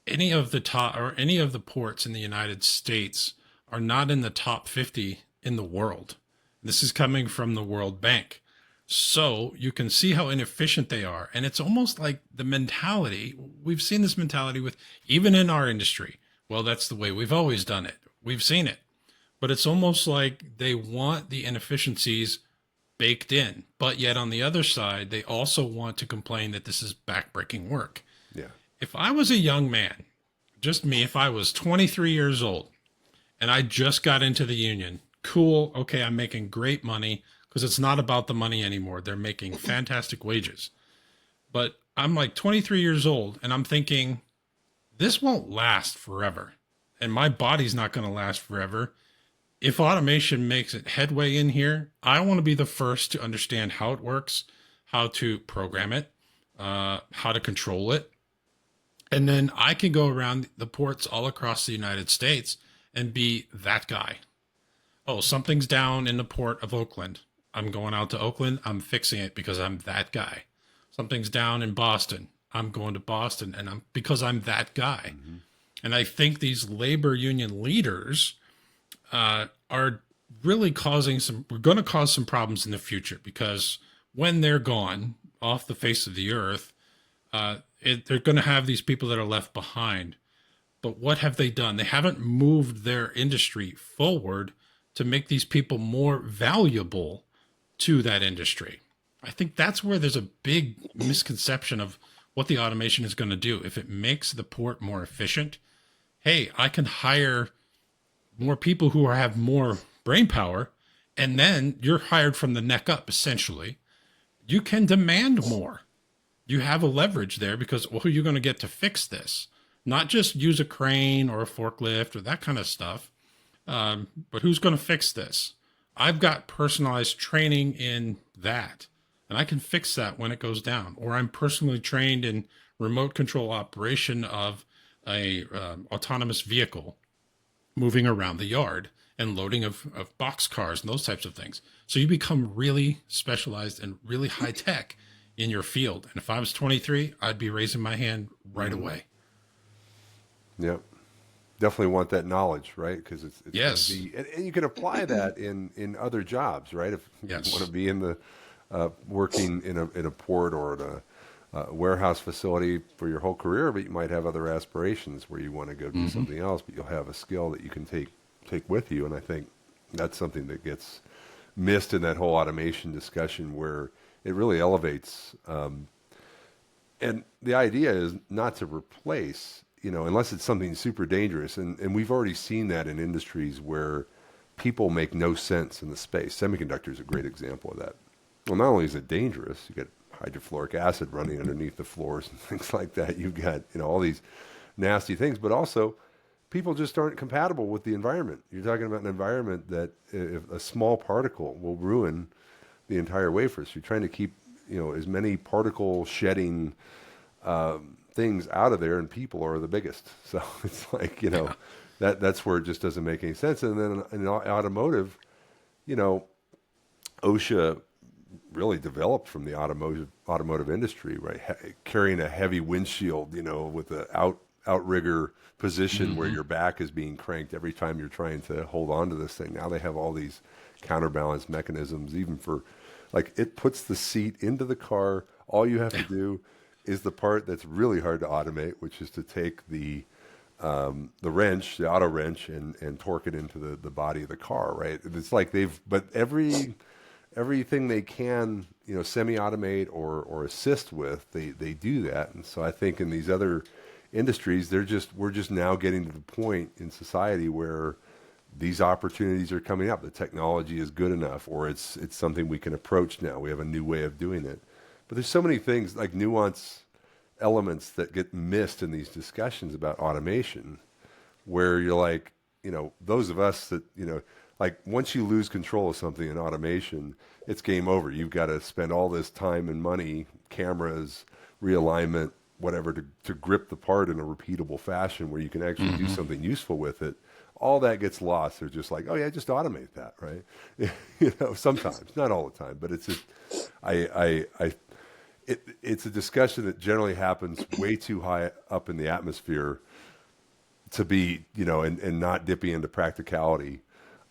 Speaker 1: any of the ports in the United States are not in the top 50 in the world. This is coming from the World Bank. So you can see how inefficient they are. And it's almost like the mentality, we've seen this mentality with, even in our industry. Well, that's the way we've always done it. We've seen it. But it's almost like they want the inefficiencies baked in. But yet on the other side, they also want to complain that this is backbreaking work.
Speaker 2: Yeah.
Speaker 1: If I was a young man, just me, if I was 23 years old and I just got into the union, cool, okay, I'm making great money, because it's not about the money anymore. They're making fantastic wages. But I'm like 23 years old and I'm thinking, this won't last forever. And my body's not going to last forever. If automation makes it headway in here, I want to be the first to understand how it works, how to program it, how to control it. And then I can go around the ports all across the United States and be that guy. Oh, something's down in the port of Oakland. I'm going out to Oakland. I'm fixing it because I'm that guy. Something's down in Boston. I'm going to Boston because I'm that guy. Mm-hmm. And I think these labor union leaders are really we're going to cause some problems in the future, because when they're gone off the face of the earth, they're going to have these people that are left behind. But what have they done? They haven't moved their industry forward to make these people more valuable to that industry. I think that's where there's a big misconception of what the automation is going to do. If it makes the port more efficient, hey, I can hire more people who have more brain power, and then you're hired from the neck up, essentially. You can demand more. You have a leverage there, because who are you going to get to fix this? Not just use a crane or a forklift or that kind of stuff, but who's going to fix this? I've got personalized training in that, and I can fix that when it goes down. Or I'm personally trained in remote control operation of a autonomous vehicle moving around the yard and loading of box cars and those types of things. So you become really specialized and really high tech in your field. And if I was 23, I'd be raising my hand right away.
Speaker 2: Yep. Definitely want that knowledge, right? Because it's
Speaker 1: Yes.
Speaker 2: gonna be, and you can apply that in other jobs, right? If you want
Speaker 1: Yes.
Speaker 2: to be in the working in a port or in a warehouse facility for your whole career, but you might have other aspirations where you want to go do
Speaker 1: Hmm.
Speaker 2: something else, but you'll have a skill that you can take with you. And I think that's something that gets missed in that whole automation discussion, where it really elevates. And the idea is not to replace, unless it's something super dangerous. And we've already seen that in industries where people make no sense in the space. Semiconductor is a great example of that. Well, not only is it dangerous, you get hydrofluoric acid running underneath the floors and things like that. You've got, all these nasty things, but also people just aren't compatible with the environment. You're talking about an environment that if a small particle will ruin the entire wafer. So you're trying to keep, as many particle shedding things out of there, and people are the biggest. So it's like, that's where it just doesn't make any sense. And then in automotive, OSHA really developed from the automotive industry, right? Carrying a heavy windshield, with the outrigger position where your back is being cranked every time you're trying to hold on to this thing. Now they have all these counterbalance mechanisms, even for, like, it puts the seat into the car. All you have to do is the part that's really hard to automate, which is to take the wrench, the auto wrench, and torque it into the body of the car, right? It's like but everything they can, semi-automate or assist with, they do that. And so I think in these other industries, we're just now getting to the point in society where these opportunities are coming up. The technology is good enough, or it's something we can approach now. We have a new way of doing it. But there's so many things, like nuance elements, that get missed in these discussions about automation, where you're like, those of us that, like, once you lose control of something in automation, it's game over. You've got to spend all this time and money, cameras, realignment, whatever, to grip the part in a repeatable fashion where you can actually do something useful with it. All that gets lost. They're just like, oh yeah, just automate that, right? Sometimes, not all the time, but it's it's a discussion that generally happens way too high up in the atmosphere to be, and not dipping into practicality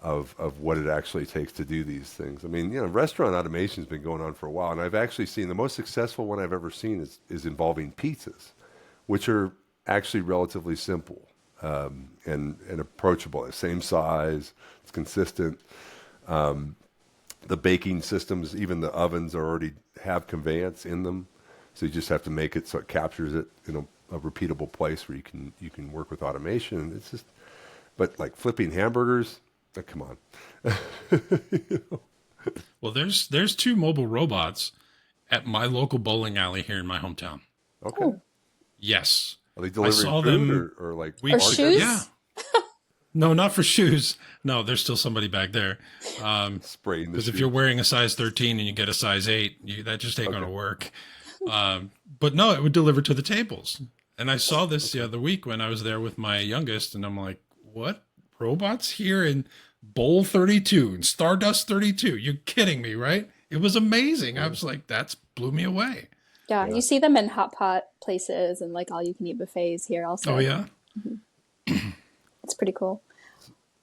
Speaker 2: of what it actually takes to do these things. I mean, restaurant automation has been going on for a while, and I've actually seen the most successful one I've ever seen is involving pizzas, which are actually relatively simple and approachable. The same size, it's consistent. The baking systems, even the ovens, already have conveyance in them, so you just have to make it so it captures it in a repeatable place where you can work with automation. And it's just, but like flipping hamburgers, come on.
Speaker 1: Well, there's two mobile robots at my local bowling alley here in my hometown.
Speaker 2: Okay.
Speaker 3: Oh.
Speaker 1: Yes.
Speaker 2: Are they
Speaker 1: I
Speaker 2: delivering
Speaker 1: saw
Speaker 2: food
Speaker 1: them.
Speaker 2: or like
Speaker 3: Or shoes?
Speaker 1: Yeah. No, not for shoes. No, there's still somebody back there.
Speaker 2: spraying the
Speaker 1: Because if
Speaker 2: shoes?
Speaker 1: you're wearing a size 13 and you get a size 8, that just ain't going to work. But no, it would deliver to the tables. And I saw this the other week when I was there with my youngest, and I'm like, what? Robots here in Bowl 32 and Stardust 32? You're kidding me, right? It was amazing. I was like, that's blew me away.
Speaker 3: Yeah,
Speaker 2: Yeah.
Speaker 3: you see them in hot pot places and like all you can eat buffets here also.
Speaker 1: Oh, yeah?
Speaker 3: It's pretty cool.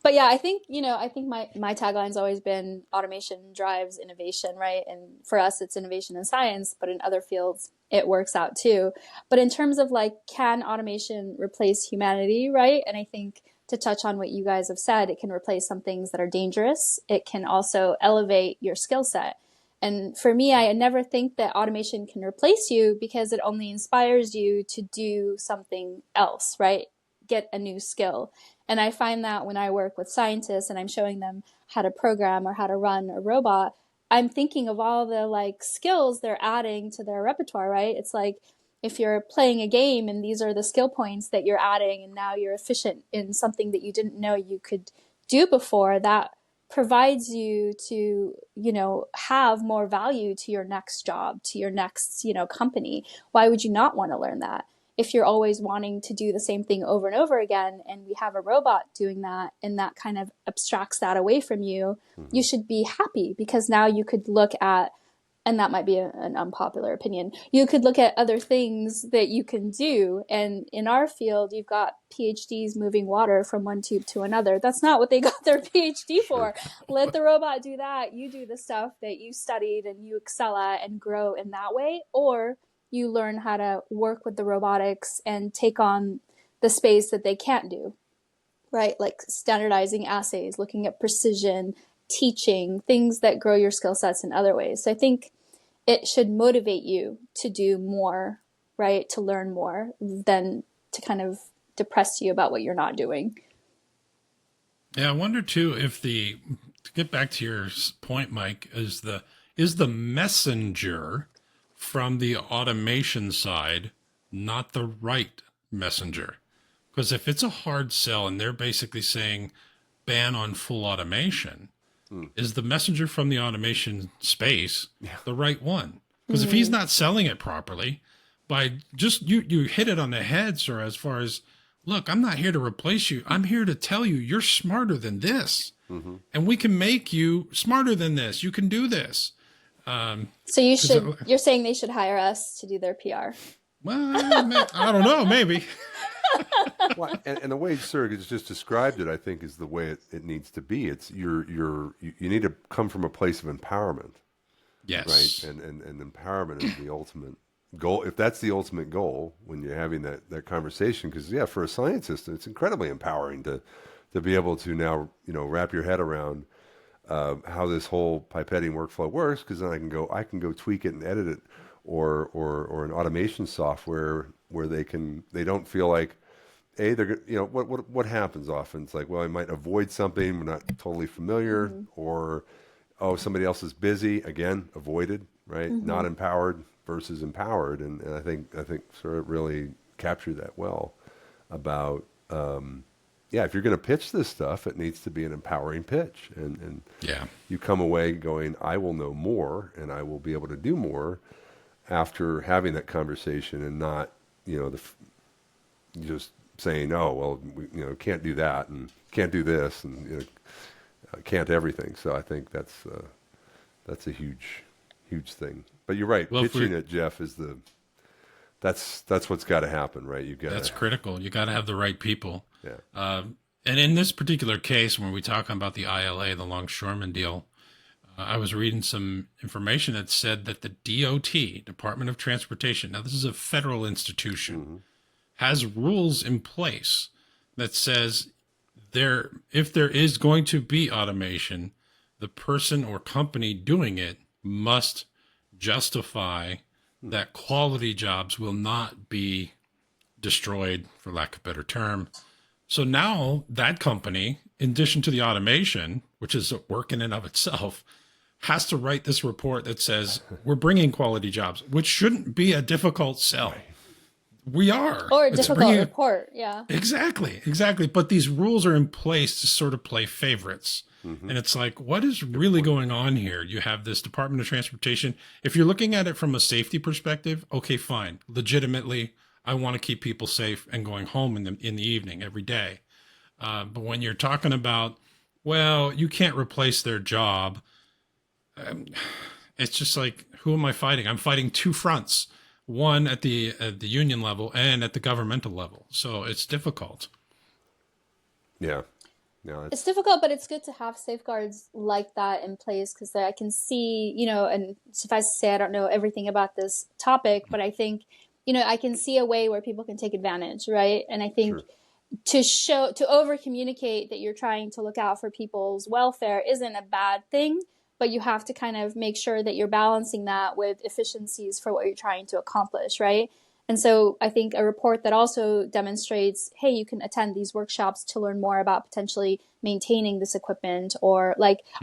Speaker 3: But yeah, I think my tagline's always been automation drives innovation, right? And for us, it's innovation in science, but in other fields, it works out too. But in terms of like, can automation replace humanity, right? And I think to touch on what you guys have said, it can replace some things that are dangerous. It can also elevate your skill set. And for me, I never think that automation can replace you, because it only inspires you to do something else, right? Get a new skill. And I find that when I work with scientists and I'm showing them how to program or how to run a robot, I'm thinking of all the like skills they're adding to their repertoire, right? It's like if you're playing a game and these are the skill points that you're adding, and now you're efficient in something that you didn't know you could do before, that provides you to, have more value to your next job, to your next, company. Why would you not want to learn that? If you're always wanting to do the same thing over and over again, and we have a robot doing that, and that kind of abstracts that away from you, you should be happy, because now you could look at and that might be an unpopular opinion. You could look at other things that you can do. And in our field, you've got PhDs moving water from one tube to another. That's not what they got their PhD for. Let the robot do that. You do the stuff that you studied and you excel at and grow in that way. Or you learn how to work with the robotics and take on the space that they can't do, right? Like standardizing assays, looking at precision, teaching, things that grow your skill sets in other ways. So I think it should motivate you to do more, right? To learn more than to kind of depress you about what you're not doing.
Speaker 1: Yeah, I wonder too if to get back to your point, Mike, is the messenger from the automation side not the right messenger? Because if it's a hard sell and they're basically saying ban on full automation, is the messenger from the automation space the right one? Because if he's not selling it properly, by just you hit it on the head, sir, as far as, look, I'm not here to replace you. I'm here to tell you you're smarter than this. And we can make you smarter than this. You can do this.
Speaker 3: So you're saying they should hire us to do their PR.
Speaker 1: Well, I don't know, maybe.
Speaker 2: Well, and the way Sura has just described it, I think, is the way it needs to be. It's you need to come from a place of empowerment.
Speaker 1: Yes.
Speaker 2: Right. And empowerment is the ultimate goal. If that's the ultimate goal when you're having that conversation, because for a scientist, it's incredibly empowering to be able to now, wrap your head around how this whole pipetting workflow works, because then I can go tweak it and edit it, or an automation software where they don't feel like, they're, what happens often? It's like, well, I might avoid something we're not totally familiar, or, somebody else is busy. Again, avoided, right? Not empowered versus empowered. And I think sort of really captured that well about, if you're going to pitch this stuff, it needs to be an empowering pitch. And you come away going, I will know more and I will be able to do more after having that conversation, and not, just saying, oh, well, we, can't do that and can't do this and can't everything. So I think that's a huge thing. But you're right.
Speaker 1: Well,
Speaker 2: pitching it, Jeff, is that's what's got to happen, right?
Speaker 1: That's critical. You got to have the right people.
Speaker 2: Yeah.
Speaker 1: And in this particular case, when we talk about the ILA, the longshoremen deal, I was reading some information that said that the DOT, Department of Transportation, now this is a federal institution, has rules in place that says if there is going to be automation, the person or company doing it must justify that quality jobs will not be destroyed, for lack of a better term. So now that company, in addition to the automation, which is a work in and of itself, has to write this report that says we're bringing quality jobs, which shouldn't be a difficult sell. We are.
Speaker 3: Or a difficult report, yeah.
Speaker 1: Exactly. But these rules are in place to sort of play favorites. And it's like, what is really going on here? You have this Department of Transportation. If you're looking at it from a safety perspective, okay, fine. Legitimately, I want to keep people safe and going home in the evening every day. But when you're talking about, well, you can't replace their job, it's just like, who am I fighting? I'm fighting two fronts. One at the union level and at the governmental level. So it's difficult.
Speaker 2: Yeah. No,
Speaker 3: it's difficult, but it's good to have safeguards like that in place, because I can see, and suffice to say, I don't know everything about this topic, but I think, I can see a way where people can take advantage, right? And I think to over communicate that you're trying to look out for people's welfare isn't a bad thing, but you have to kind of make sure that you're balancing that with efficiencies for what you're trying to accomplish, right? And so I think a report that also demonstrates, hey, you can attend these workshops to learn more about potentially maintaining this equipment, or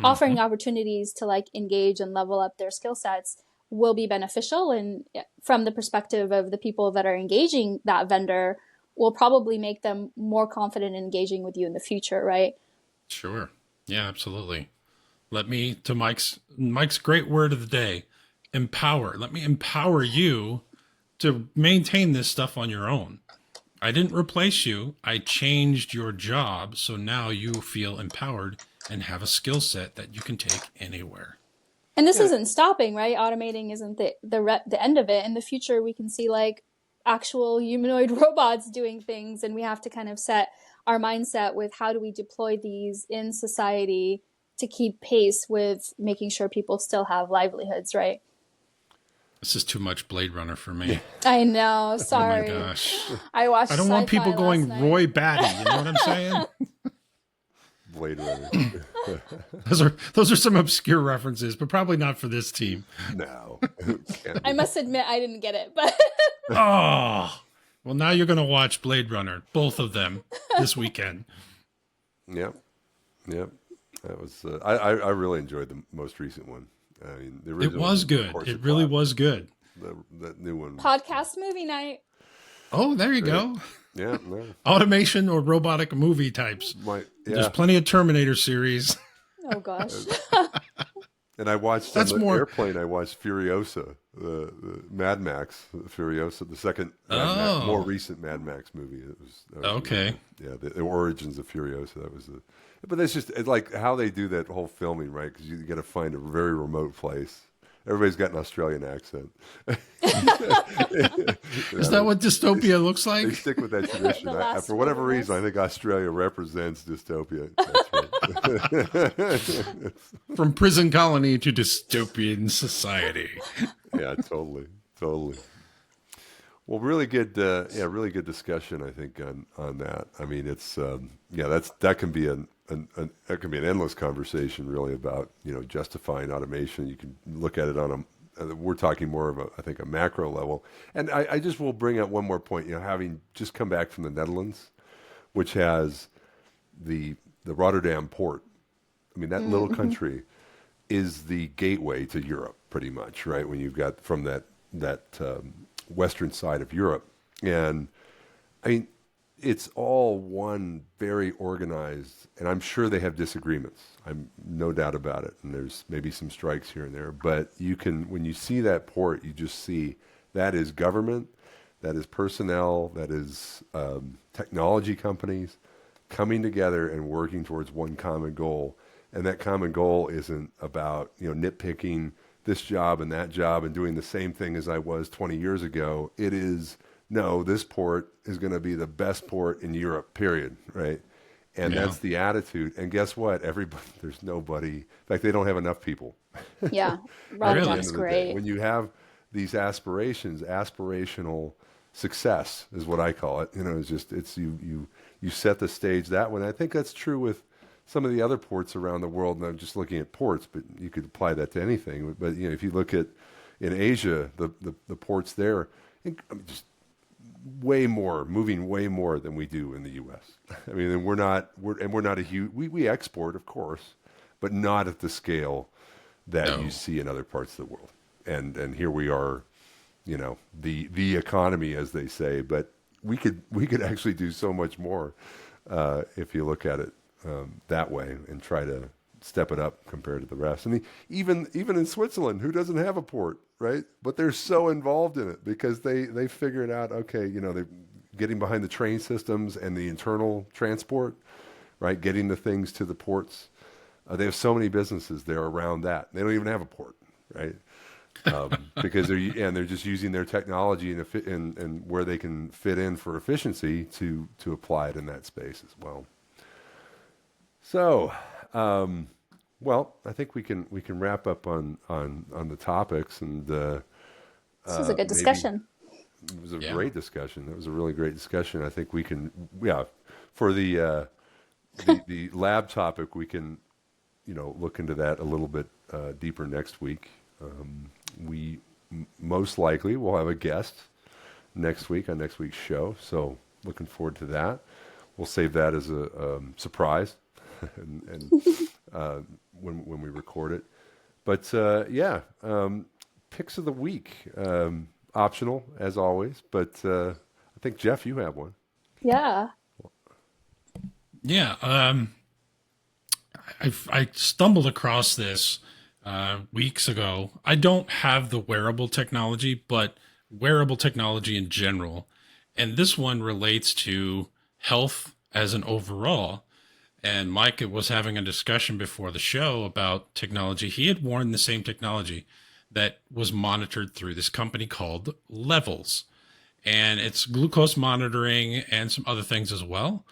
Speaker 3: offering opportunities to engage and level up their skill sets will be beneficial. And from the perspective of the people that are engaging that vendor, will probably make them more confident in engaging with you in the future, right?
Speaker 1: Sure. Yeah, absolutely. To Mike's great word of the day, empower. Let me empower you to maintain this stuff on your own. I didn't replace you. I changed your job. So now you feel empowered and have a skill set that you can take anywhere.
Speaker 3: And this
Speaker 2: Yeah.
Speaker 3: isn't stopping, right? Automating isn't the end of it. In the future, we can see like actual humanoid robots doing things, and we have to kind of set our mindset with how do we deploy these in society to keep pace with making sure people still have livelihoods, right?
Speaker 1: This is too much Blade Runner for me.
Speaker 3: I know.
Speaker 1: Oh my
Speaker 3: Sorry.
Speaker 1: gosh.
Speaker 3: I watched
Speaker 1: I don't want
Speaker 3: sci-fi
Speaker 1: people
Speaker 3: last
Speaker 1: going
Speaker 3: night.
Speaker 1: Roy Batty. You know what I'm saying?
Speaker 2: Blade Runner.
Speaker 1: Those are some obscure references, but probably not for this team.
Speaker 2: No.
Speaker 3: I must admit I didn't get it, but
Speaker 1: Oh, well, now you're going to watch Blade Runner, both of them, this weekend.
Speaker 2: Yep. Yep. That was. I really enjoyed the most recent one. I mean, the
Speaker 1: It
Speaker 2: original
Speaker 1: was
Speaker 2: of
Speaker 1: good.
Speaker 2: course,
Speaker 1: It really was good.
Speaker 2: The new one.
Speaker 3: podcast movie night.
Speaker 1: Oh, there you go.
Speaker 2: Yeah. No.
Speaker 1: Automation or robotic movie types. There's
Speaker 2: Yeah.
Speaker 1: plenty of Terminator series.
Speaker 3: Oh gosh.
Speaker 2: And I watched
Speaker 1: That's
Speaker 2: on the
Speaker 1: more-
Speaker 2: airplane. I watched Furiosa, the Mad Max, Furiosa, the second,
Speaker 1: Oh.
Speaker 2: more recent Mad Max movie. That was
Speaker 1: Okay.
Speaker 2: yeah, the origins of Furiosa. That was but that's just it's like how they do that whole filming, right? Because you got to find a very remote place. Everybody's got an Australian accent.
Speaker 1: Is that what dystopia looks
Speaker 2: They
Speaker 1: like?
Speaker 2: stick with that tradition?
Speaker 3: The last
Speaker 2: For whatever
Speaker 3: wilderness.
Speaker 2: reason, I think Australia represents dystopia. That's right.
Speaker 1: From prison colony to dystopian society.
Speaker 2: Yeah, totally. Well, really good, really good discussion. I think on that. I mean, it's that can be that can be an endless conversation, really, about justifying automation. You can look at it on we're talking more of a macro level, and I just will bring up one more point. Having just come back from the Netherlands, which has the Rotterdam port. I mean, that little country is the gateway to Europe, pretty much, right? When you've got from that western side of Europe, and I mean, it's all one very organized, and I'm sure they have disagreements. I'm no doubt about it, and there's maybe some strikes here and there, but you can, when you see that port, you just see that is government, that is personnel, that is technology companies coming together and working towards one common goal. And that common goal isn't about nitpicking this job and that job and doing the same thing as I was 20 years ago. It is, no, this port is going to be the best port in Europe, period, right? And
Speaker 1: Yeah.
Speaker 2: that's the attitude. And guess what? There's nobody. In fact, they don't have enough people.
Speaker 3: Yeah.
Speaker 1: Really?
Speaker 3: Rotterdam's
Speaker 2: End of the day.
Speaker 3: great.
Speaker 2: When you have these aspirational success is what I call it. It's you set the stage that way. I think that's true with some of the other ports around the world, and I'm just looking at ports, but you could apply that to anything. But if you look at in Asia, the ports there, just moving way more than we do in the U.S. I mean, and we're not a huge. We export, of course, but not at the scale that
Speaker 1: No.
Speaker 2: you see in other parts of the world. And here we are, the economy, as they say, but we could actually do so much more if you look at it that way and try to step it up compared to the rest. I mean, even in Switzerland, who doesn't have a port, right? But they're so involved in it because they figured out, okay, they're getting behind the train systems and the internal transport, right? Getting the things to the ports. They have so many businesses there around that. They don't even have a port, right? Because they're just using their technology and where they can fit in for efficiency to apply it in that space as well. So, well, I think we can wrap up on the topics, and
Speaker 3: This was a good
Speaker 2: maybe-
Speaker 3: discussion.
Speaker 2: It was a
Speaker 1: Yeah.
Speaker 2: great discussion. It was a really great discussion. I think we can, for the lab topic, we can, look into that a little bit deeper next week. We most likely will have a guest next week on next week's show. So looking forward to that. We'll save that as a surprise and when we record it. But picks of the week, optional as always. But I think Jeff, you have one.
Speaker 3: Yeah.
Speaker 1: Yeah. I stumbled across this weeks ago. I don't have the wearable technology, but wearable technology in general. And this one relates to health as an overall. And Mike was having a discussion before the show about technology. He had worn the same technology that was monitored through this company called Levels. And it's glucose monitoring and some other things as well.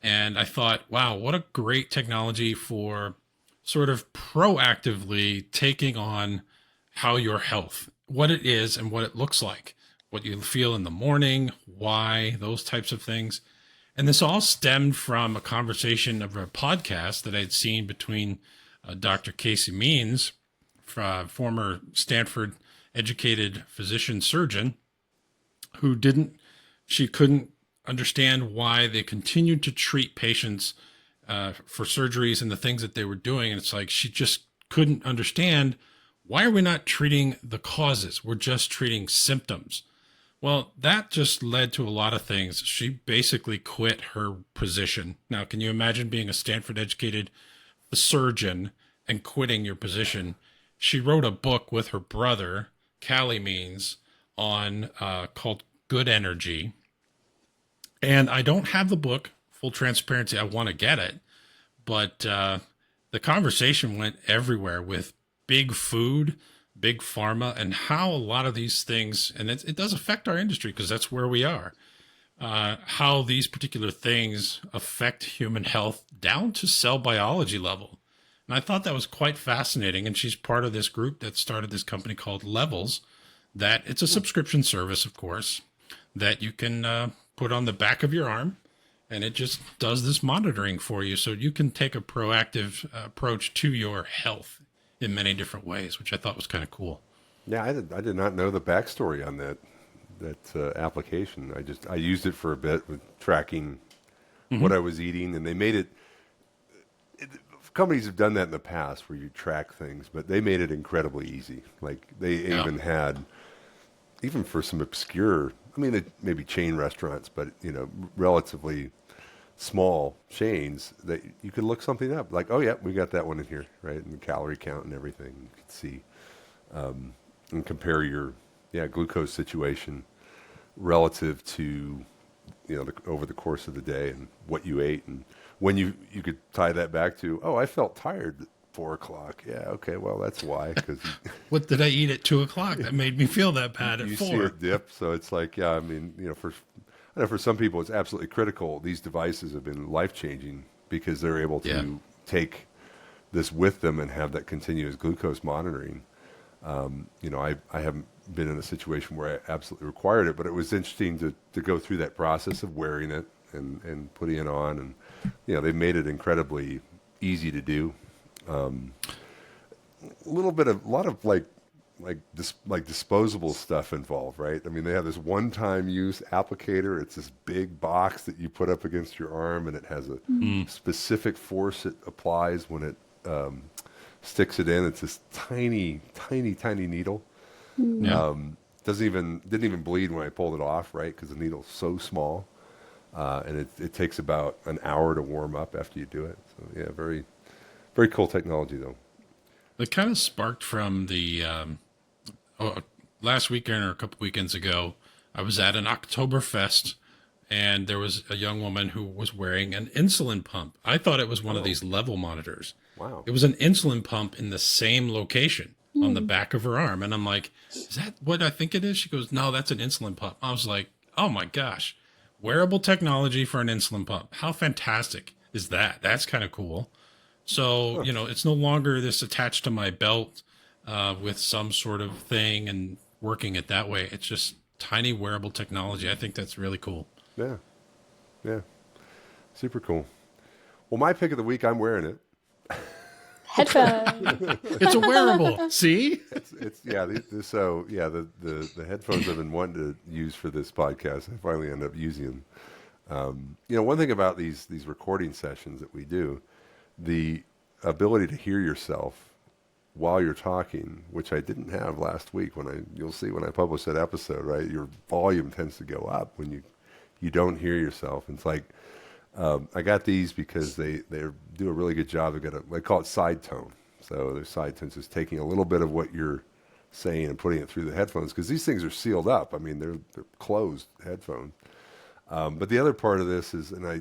Speaker 1: And I thought, wow, what a great technology for sort of proactively taking on how your health, what it is and what it looks like, what you feel in the morning, why, those types of things. And this all stemmed from a conversation of a podcast that I'd seen between Dr. Casey Means, former Stanford educated physician surgeon, who she couldn't understand why they continued to treat patients for surgeries and the things that they were doing. And it's like she just couldn't understand, why are we not treating the causes? We're just treating symptoms. Well, that just led to a lot of things. She basically quit her position. Now, can you imagine being a Stanford educated surgeon and quitting your position? She wrote a book with her brother, Callie Means, on called Good Energy. And I don't have the book, full transparency. I want to get it. But the conversation went everywhere with big food, big pharma, and how a lot of these things, and it does affect our industry because that's where we are, how these particular things affect human health down to cell biology level. And I thought that was quite fascinating. And she's part of this group that started this company called Levels, that it's a subscription service, of course, that you can put on the back of your arm, and it just does this monitoring for you. So you can take a proactive approach to your health in many different ways, which I thought was kind of cool.
Speaker 2: Yeah, I did not know the backstory on that application. I used it for a bit with tracking what I was eating, and they made it. Companies have done that in the past where you track things, but they made it incredibly easy. Like they even had, even for some obscure, I mean, maybe chain restaurants, but relatively small chains, that you could look something up. Like, oh yeah, we got that one in here, right? And the calorie count and everything. You could see and compare your glucose situation relative to over the course of the day and what you ate, and when you could tie that back to, oh, I felt tired at 4:00. Yeah, okay, well that's why, because
Speaker 1: what did I eat at 2:00 that made me feel that bad at 4?
Speaker 2: You see a dip, so it's like, I mean, I know for some people it's absolutely critical. These devices have been life-changing because they're able to take this with them and have that continuous glucose monitoring. I haven't been in a situation where I absolutely required it, but it was interesting to go through that process of wearing it and putting it on, and they made it incredibly easy to do. A lot of disposable stuff involved, right? I mean, they have this one-time use applicator. It's this big box that you put up against your arm, and it has a specific force it applies when it sticks it in. It's this tiny, tiny, tiny needle. Didn't even bleed when I pulled it off, right? Because the needle's so small, and it takes about an hour to warm up after you do it. So yeah, very, very cool technology though.
Speaker 1: It kind of sparked from the last weekend or a couple weekends ago. I was at an Oktoberfest, and there was a young woman who was wearing an insulin pump. I thought it was one of these level monitors.
Speaker 2: Wow.
Speaker 1: It was an insulin pump in the same location on the back of her arm. And I'm like, is that what I think it is? She goes, no, that's an insulin pump. I was like, oh my gosh, wearable technology for an insulin pump. How fantastic is that? That's kind of cool. So, it's no longer this attached to my belt with some sort of thing and working it that way. It's just tiny wearable technology. I think that's really cool.
Speaker 2: Yeah. Yeah. Super cool. Well, my pick of the week, I'm wearing it.
Speaker 3: Headphones.
Speaker 1: It's a wearable. See?
Speaker 2: The headphones I've been wanting to use for this podcast, I finally end up using them. One thing about these recording sessions that we do, the ability to hear yourself while you're talking, which I didn't have last week. You'll see when I publish that episode, right? Your volume tends to go up when you don't hear yourself. And it's like, I got these because they do a really good job. They call it side tone. So their side tone is taking a little bit of what you're saying and putting it through the headphones, because these things are sealed up. I mean, they're closed headphones. But the other part of this is, and I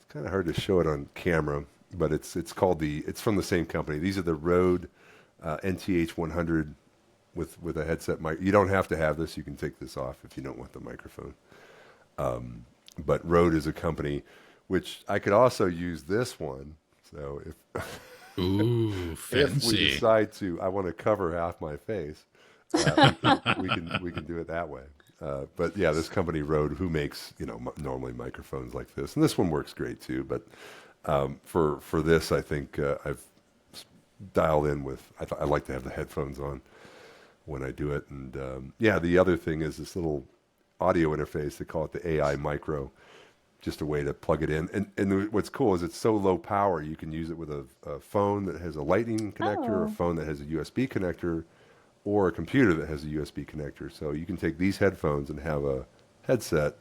Speaker 2: kind of hard to show it on camera, but it's it's from the same company. These are the Rode NTH 100 with a headset mic. You don't have to have this. You can take this off if you don't want the microphone. But Rode is a company which I could also use this one. So if
Speaker 1: Ooh,
Speaker 2: if we
Speaker 1: fancy.
Speaker 2: decide to, I want to cover half my face, we can do it that way. But yeah, this company Rode, who makes normally microphones like this, and this one works great too. But for this, I think I've dialed in with. I like to have the headphones on when I do it, and yeah, the other thing is this little audio interface. They call it the AI Micro. Just a way to plug it in. And what's cool is it's so low power, you can use it with a phone that has a lightning connector, or a phone that has a USB connector, or a computer that has a USB connector. So you can take these headphones and have a headset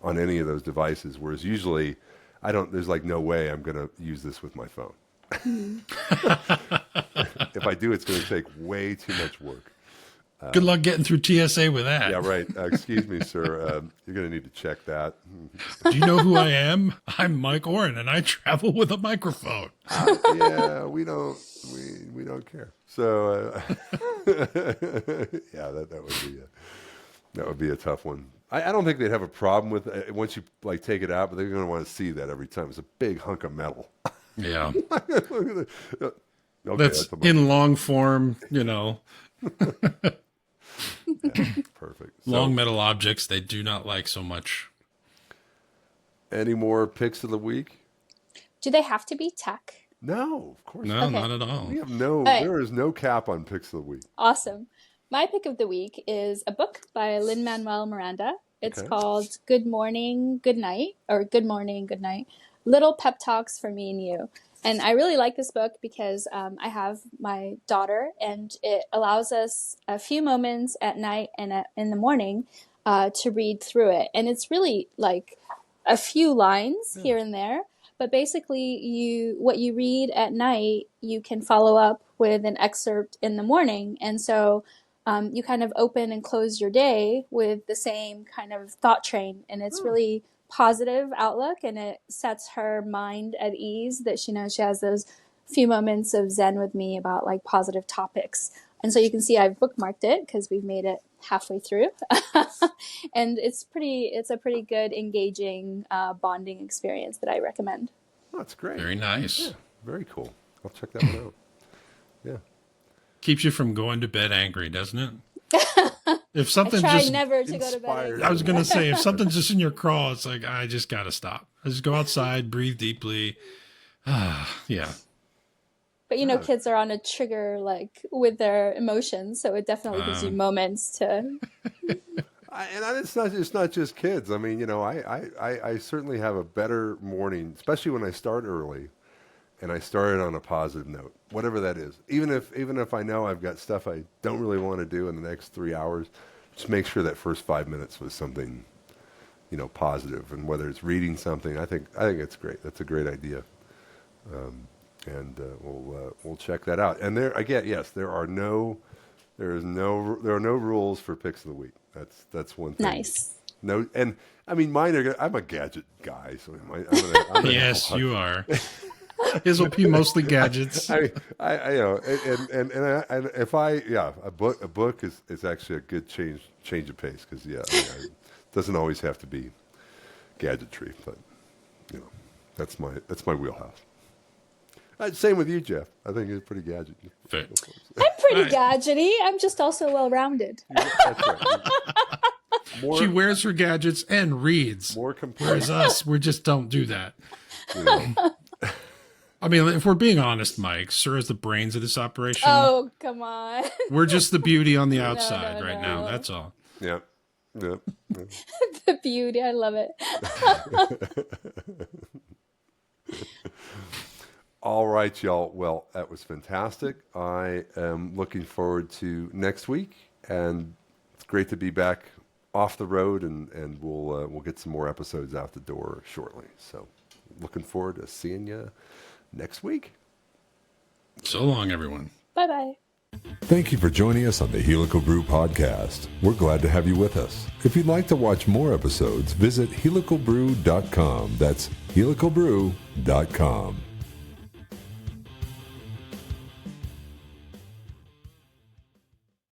Speaker 2: on any of those devices, whereas usually there's like no way I'm going to use this with my phone. If I do, it's going to take way too much work.
Speaker 1: Good luck getting through TSA with that.
Speaker 2: Yeah, right. Excuse me, sir. You're going to need to check that.
Speaker 1: Do you know who I am? I'm Mike Ouren, and I travel with a microphone.
Speaker 2: Yeah, we don't care. So yeah, that would be a tough one. I don't think they'd have a problem with it once you like take it out, but they're going to want to see that every time. It's a big hunk of metal.
Speaker 1: Yeah.
Speaker 2: Okay,
Speaker 1: That's in long form,
Speaker 2: yeah, perfect. So,
Speaker 1: long metal objects they do not like so much.
Speaker 2: any more picks of the week?
Speaker 3: Do they have to be tech?
Speaker 2: No, of course
Speaker 1: No,
Speaker 2: not.
Speaker 1: not at all.
Speaker 2: We have
Speaker 3: right.
Speaker 2: There is no cap on picks of the week.
Speaker 3: Awesome. My pick of the week is a book by Lin-Manuel Miranda. It's
Speaker 2: Okay.
Speaker 3: called Good Morning, Good Night, or Good Morning, Good Night, Little Pep Talks for Me and You. And I really like this book because I have my daughter, and it allows us a few moments at night and in the morning to read through it. And it's really like a few lines here and there, but basically what you read at night, you can follow up with an excerpt in the morning. And so you kind of open and close your day with the same kind of thought train, and it's really positive outlook, and it sets her mind at ease that she knows she has those few moments of zen with me about like positive topics. And so you can see I've bookmarked it because we've made it halfway through. And it's a pretty good, engaging bonding experience that I recommend.
Speaker 2: Oh, that's great.
Speaker 1: Very nice.
Speaker 2: Yeah, very cool. I'll check that one out. Yeah.
Speaker 1: Keeps you from going to bed angry, doesn't it? If
Speaker 3: I
Speaker 1: something's
Speaker 3: try
Speaker 1: just,
Speaker 3: never to go to bed
Speaker 2: inspired.
Speaker 3: angry.
Speaker 1: I was going to say, if something's just in your craw, it's like, I just got to stop. I just go outside, breathe deeply. Yeah.
Speaker 3: But kids are on a trigger like with their emotions, so it definitely gives you moments to.
Speaker 2: And it's not just kids. I mean, I certainly have a better morning, especially when I start early, and I started on a positive note, whatever that is. Even if I know I've got stuff I don't really want to do in the next 3 hours, just make sure that first 5 minutes was something, positive. And whether it's reading something, I think it's great. That's a great idea. And we'll check that out. And there again, yes, there are no rules for picks of the week. That's one thing.
Speaker 3: Nice.
Speaker 2: No, and I mean, I'm a gadget guy, so I'm gonna
Speaker 1: Yes, you are. His will be mostly gadgets.
Speaker 2: and if a book is actually a good change of pace, because it doesn't always have to be gadgetry, but that's my wheelhouse. Same with you, Jeff. I think you're pretty gadget.
Speaker 1: Fair.
Speaker 3: I'm pretty
Speaker 1: Right.
Speaker 3: gadgety. I'm just also well-rounded.
Speaker 2: That's right.
Speaker 1: She wears her gadgets and reads.
Speaker 2: More complete.
Speaker 1: Whereas us, we just don't do that. I mean, if we're being honest, Mike, Sura's the brains of this operation.
Speaker 3: Oh, come on.
Speaker 1: We're just the beauty on the outside right now.
Speaker 3: no.
Speaker 1: That's all.
Speaker 2: Yeah.
Speaker 3: The beauty. I love it.
Speaker 2: All right, y'all. Well, that was fantastic. I am looking forward to next week, and it's great to be back off the road, and we'll get some more episodes out the door shortly. So, looking forward to seeing you next week.
Speaker 1: So long, everyone.
Speaker 3: Bye-bye.
Speaker 4: Thank you for joining us on the Helical Brew podcast. We're glad to have you with us. If you'd like to watch more episodes, visit helicalbrew.com. That's helicalbrew.com.